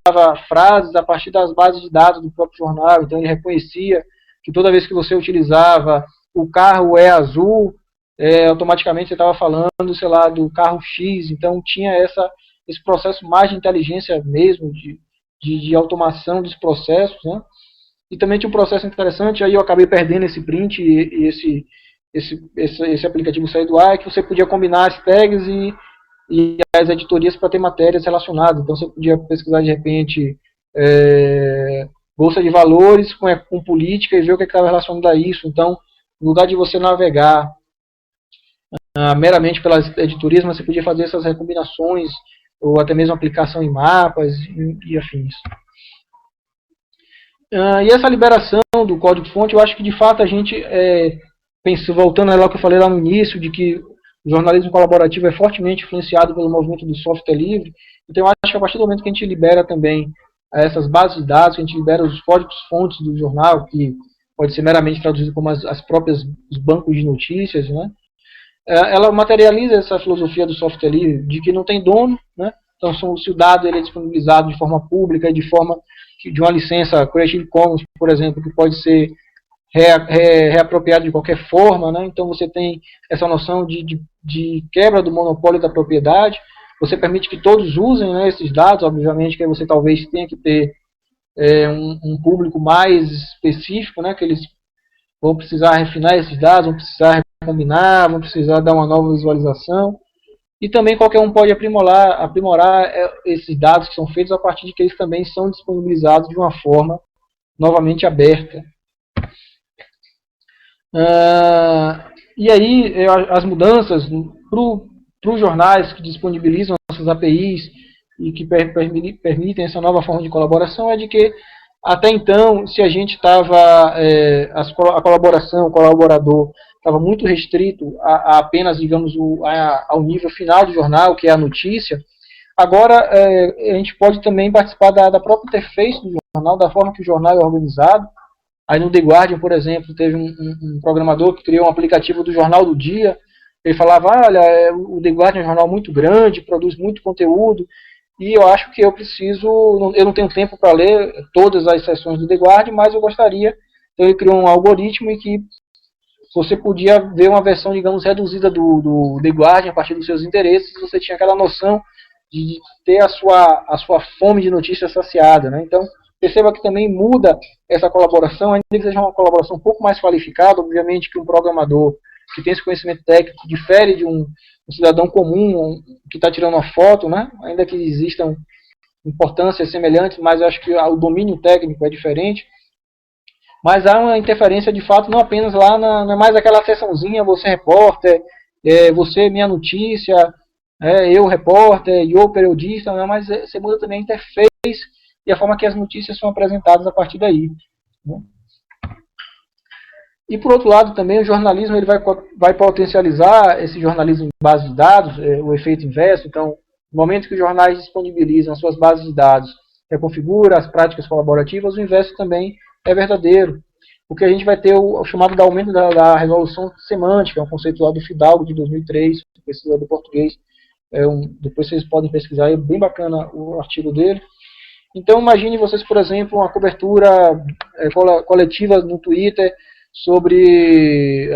frases a partir das bases de dados do próprio jornal, então ele reconhecia que toda vez que você utilizava o carro é azul, automaticamente você estava falando, sei lá, do carro X, então tinha esse processo mais de inteligência mesmo, de automação dos processos, né? E também tinha um processo interessante, aí eu acabei perdendo esse print e esse aplicativo saiu do ar, que você podia combinar as tags e as editorias para ter matérias relacionadas. Então você podia pesquisar de repente bolsa de valores com política e ver o que estava relacionado a isso. Então, no lugar de você navegar meramente pelas editorias, mas você podia fazer essas recombinações, ou até mesmo aplicação em mapas e afins. E essa liberação do código-fonte, eu acho que de fato a gente, voltando ao que eu falei lá no início, de que o jornalismo colaborativo é fortemente influenciado pelo movimento do software livre, então eu acho que a partir do momento que a gente libera também essas bases de dados, que a gente libera os códigos-fontes do jornal, que pode ser meramente traduzido como as próprias os bancos de notícias, né? Ela materializa essa filosofia do software livre, de que não tem dono, né? Então, se o dado ele é disponibilizado de forma pública, de forma de uma licença Creative Commons, por exemplo, que pode ser reapropriado de qualquer forma, né? Então você tem essa noção de quebra do monopólio da propriedade, você permite que todos usem, né, esses dados, obviamente que aí você talvez tenha que ter um público mais específico, né, que eles vão precisar refinar esses dados, vão precisar combinar, vão precisar dar uma nova visualização. E também qualquer um pode aprimorar esses dados que são feitos a partir de que eles também são disponibilizados de uma forma novamente aberta. E aí as mudanças para os jornais que disponibilizam essas APIs e que permitem essa nova forma de colaboração é de que até então, se a gente estava, a colaboração, o colaborador estava muito restrito a apenas, digamos, ao nível final do jornal, que é a notícia, agora a gente pode também participar da própria interface do jornal, da forma que o jornal é organizado. Aí no The Guardian, por exemplo, teve um programador que criou um aplicativo do Jornal do Dia. Ele falava, olha, o The Guardian é um jornal muito grande, produz muito conteúdo, e eu acho que eu não tenho tempo para ler todas as seções do The Guardian, mas eu gostaria. Então ele criou um algoritmo em que você podia ver uma versão, digamos, reduzida do The Guardian a partir dos seus interesses, você tinha aquela noção de ter a sua fome de notícias saciada, né? Então, perceba que também muda essa colaboração, ainda que seja uma colaboração um pouco mais qualificada, obviamente que um programador que tem esse conhecimento técnico difere de um cidadão comum que está tirando uma foto, né? Ainda que existam importâncias semelhantes, mas eu acho que o domínio técnico é diferente. Mas há uma interferência de fato, não apenas lá, não é mais aquela seçãozinha, você repórter, você minha notícia, eu repórter, eu periodista, não, mas você muda também a interface e a forma que as notícias são apresentadas a partir daí. Né? E por outro lado também o jornalismo ele vai potencializar esse jornalismo em base de dados, o efeito inverso. Então, no momento que os jornais disponibilizam as suas bases de dados, reconfigura as práticas colaborativas, o inverso também é verdadeiro. Porque a gente vai ter o chamado de aumento da resolução semântica, é um conceito lá do Fidalgo de 2003, pesquisador português. Depois vocês podem pesquisar, é bem bacana o artigo dele. Então imagine vocês, por exemplo, uma cobertura coletiva no Twitter sobre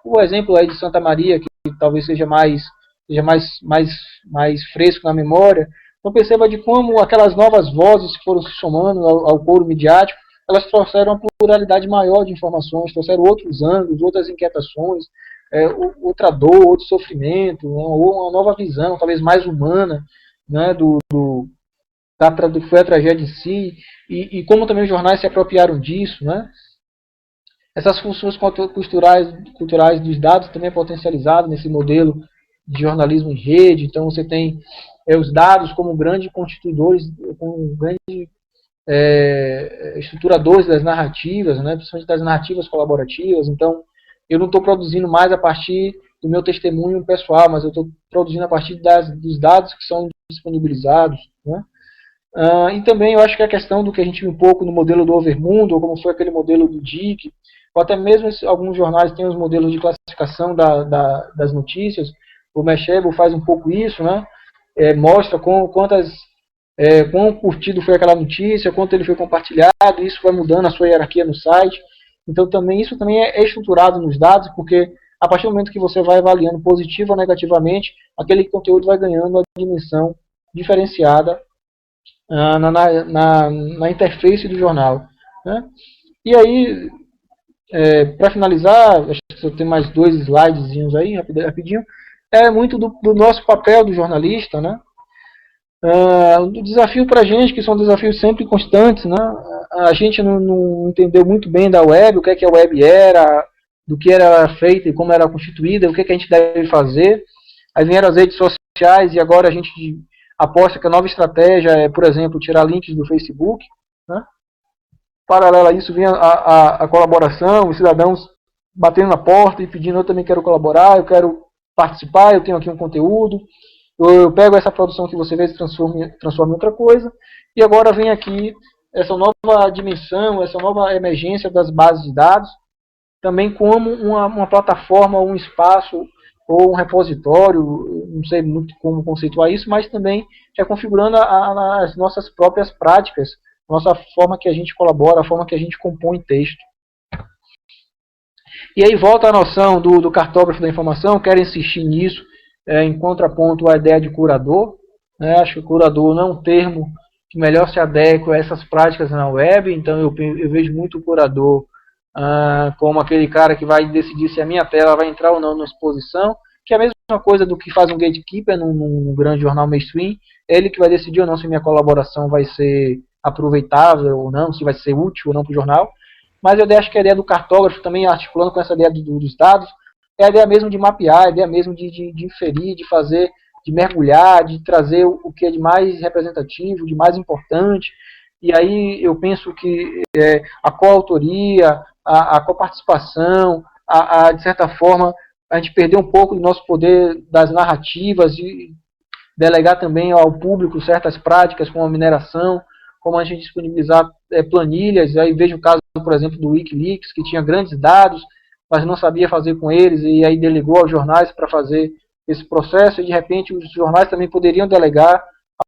o exemplo aí de Santa Maria, que talvez seja mais fresco na memória. Então perceba de como aquelas novas vozes que foram se somando ao coro midiático, elas trouxeram uma pluralidade maior de informações, trouxeram outros ângulos, outras inquietações, outra dor, outro sofrimento, né, ou uma nova visão, talvez mais humana, né, do que foi a tragédia em si, e como também os jornais se apropriaram disso, né? Essas funções culturais dos dados também é potencializado nesse modelo de jornalismo em rede. Então você tem os dados como grandes constituidores, como grandes estruturadores das narrativas, né? Principalmente das narrativas colaborativas. Então eu não estou produzindo mais a partir do meu testemunho pessoal, mas eu estou produzindo a partir dos dados que são disponibilizados, né? E também eu acho que a questão do que a gente viu um pouco no modelo do Overmundo, ou como foi aquele modelo do DIC, ou até mesmo alguns jornais têm os modelos de classificação das notícias. O Mashable faz um pouco isso, né? Mostra quão curtido foi aquela notícia, quanto ele foi compartilhado, isso vai mudando a sua hierarquia no site. Então isso também é estruturado nos dados, porque a partir do momento que você vai avaliando positivo ou negativamente, aquele conteúdo vai ganhando a dimensão diferenciada na interface do jornal. Né? E aí, para finalizar, acho que eu tenho mais 2 slidezinhos aí, rapidinho, é muito do nosso papel do jornalista, né? O desafio para a gente, que são desafios sempre constantes, né? A gente não entendeu muito bem da web, o que é que a web era, do que era feita e como era constituída, o que a gente deve fazer. Aí vieram as redes sociais e agora a gente aposta que a nova estratégia é, por exemplo, tirar links do Facebook, né? Paralelo a isso, vinha a colaboração, os cidadãos batendo na porta e pedindo: eu também quero colaborar, eu quero participar, eu tenho aqui um conteúdo, eu pego essa produção que você fez e transforma em outra coisa. E agora vem aqui essa nova dimensão, essa nova emergência das bases de dados, também como uma plataforma, um espaço ou um repositório, não sei muito como conceituar isso, mas também já configurando as nossas próprias práticas, a nossa forma que a gente colabora, a forma que a gente compõe texto. E aí volta a noção do cartógrafo da informação, quero insistir nisso, em contraponto à ideia de curador. Acho que curador não é um termo que melhor se adequa a essas práticas na web, então eu vejo muito o curador como aquele cara que vai decidir se a minha tela vai entrar ou não na exposição, que é a mesma coisa do que faz um gatekeeper num grande jornal mainstream, ele que vai decidir ou não se minha colaboração vai ser aproveitável ou não, se vai ser útil ou não para o jornal. Mas eu acho que a ideia do cartógrafo, também articulando com essa ideia dos dados, é a ideia mesmo de mapear, a ideia mesmo de inferir, de fazer, de mergulhar, de trazer o que é de mais representativo, de mais importante. E aí eu penso que a coautoria, a coparticipação, de certa forma, a gente perdeu um pouco do nosso poder das narrativas e delegar também ao público certas práticas, como a mineração, como a gente disponibilizar planilhas. Aí vejo o caso, por exemplo, do Wikileaks, que tinha grandes dados, mas não sabia fazer com eles, e aí delegou aos jornais para fazer esse processo, e de repente os jornais também poderiam delegar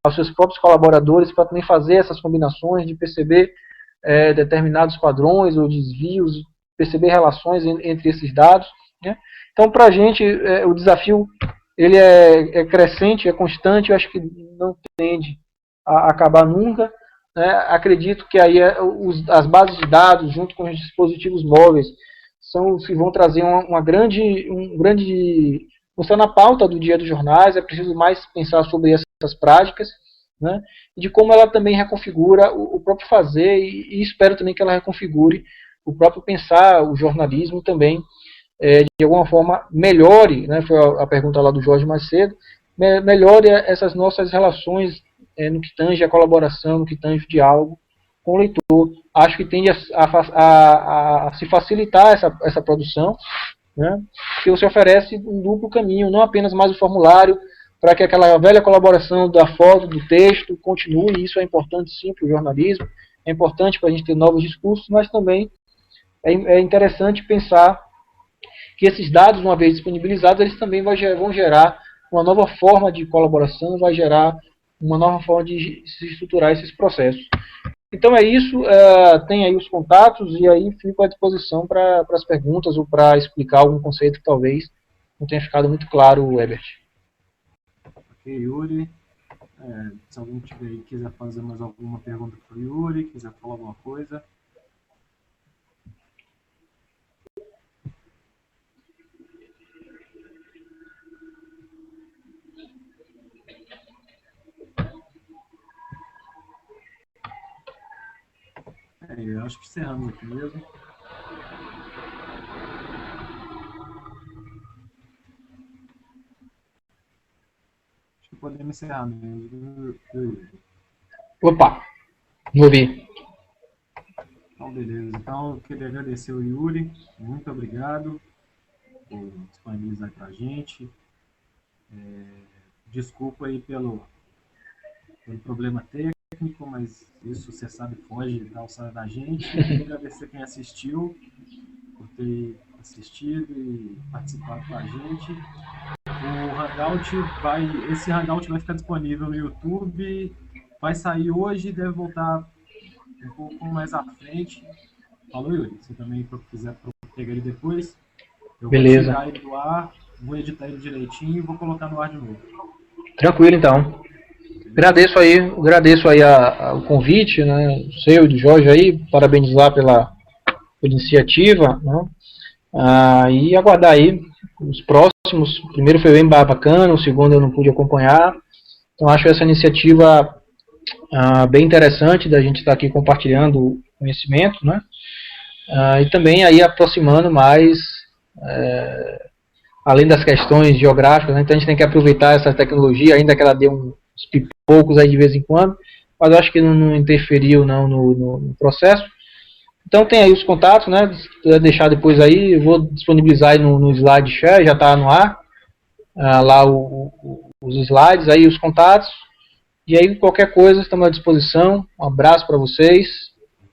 aos seus próprios colaboradores para também fazer essas combinações, de perceber determinados padrões ou desvios, perceber relações entre esses dados, né? Então, para a gente, o desafio ele é crescente, é constante, eu acho que não tende a acabar nunca. Acredito que aí as bases de dados, junto com os dispositivos móveis, são os que vão trazer um grande... Está na pauta do dia dos jornais, é preciso mais pensar sobre essas práticas, né, e de como ela também reconfigura o próprio fazer, e espero também que ela reconfigure o próprio pensar, o jornalismo também, de alguma forma melhore, né, foi a pergunta lá do Jorge mais cedo, melhore essas nossas relações no que tange a colaboração, no que tange o diálogo com o leitor. Acho que tende a se facilitar essa produção, né, que você oferece um duplo caminho, não apenas mais o formulário, para que aquela velha colaboração da foto, do texto, continue. Isso é importante sim para o jornalismo, é importante para a gente ter novos discursos, mas também é interessante pensar que esses dados, uma vez disponibilizados, eles também vão gerar uma nova forma de colaboração, vai gerar uma nova forma de se estruturar esses processos. Então é isso, tem aí os contatos, e aí fico à disposição para as perguntas ou para explicar algum conceito que talvez não tenha ficado muito claro, Herbert. Ok, Yuri. Se alguém tiver aí, quiser fazer mais alguma pergunta para o Yuri, quiser falar alguma coisa. Eu acho que encerramos aqui mesmo. Acho que podemos encerrar mesmo. Opa, vou ouvir. Então, beleza. Então, eu queria agradecer o Yuri. Muito obrigado por disponibilizar para a gente. Desculpa aí pelo problema técnico, mas isso, você sabe, foge da alçada da gente. Queria agradecer quem assistiu, por ter assistido e participado com a gente. Esse Hangout vai ficar disponível no YouTube, vai sair hoje, deve voltar um pouco mais à frente. Falou, Yuri? Você também quiser pegar ele depois, eu Beleza. vou tirar ele do ar, vou editar ele direitinho e vou colocar no ar de novo. Tranquilo, então. Agradeço aí o convite, né, seu e do Jorge aí, parabenizar pela iniciativa, né, e aguardar aí os próximos. O primeiro foi bem bacana, o segundo eu não pude acompanhar, então acho essa iniciativa bem interessante da gente estar aqui compartilhando o conhecimento, né, e também aí aproximando mais além das questões geográficas, né? Então a gente tem que aproveitar essa tecnologia, ainda que ela dê uns pipocos aí de vez em quando, mas eu acho que não interferiu não no processo. Então tem aí os contatos, né? Se quiser deixar depois aí, eu vou disponibilizar aí no slide share, já está no ar, lá os slides, aí os contatos. E aí qualquer coisa, estamos à disposição. Um abraço para vocês.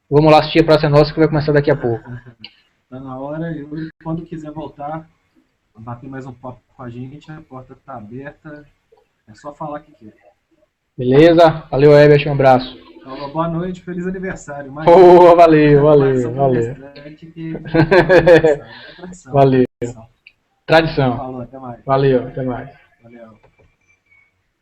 Vamos lá assistir a Praça Nossa que vai começar daqui a pouco. Está na hora, e quando quiser voltar, bater mais um papo com a gente, a porta está aberta, é só falar que quer. Beleza? Valeu, Herbert, um abraço. Então, boa noite, feliz aniversário. Oh, valeu. Valeu. Tradição. Falou, até mais. Valeu, até mais. Valeu.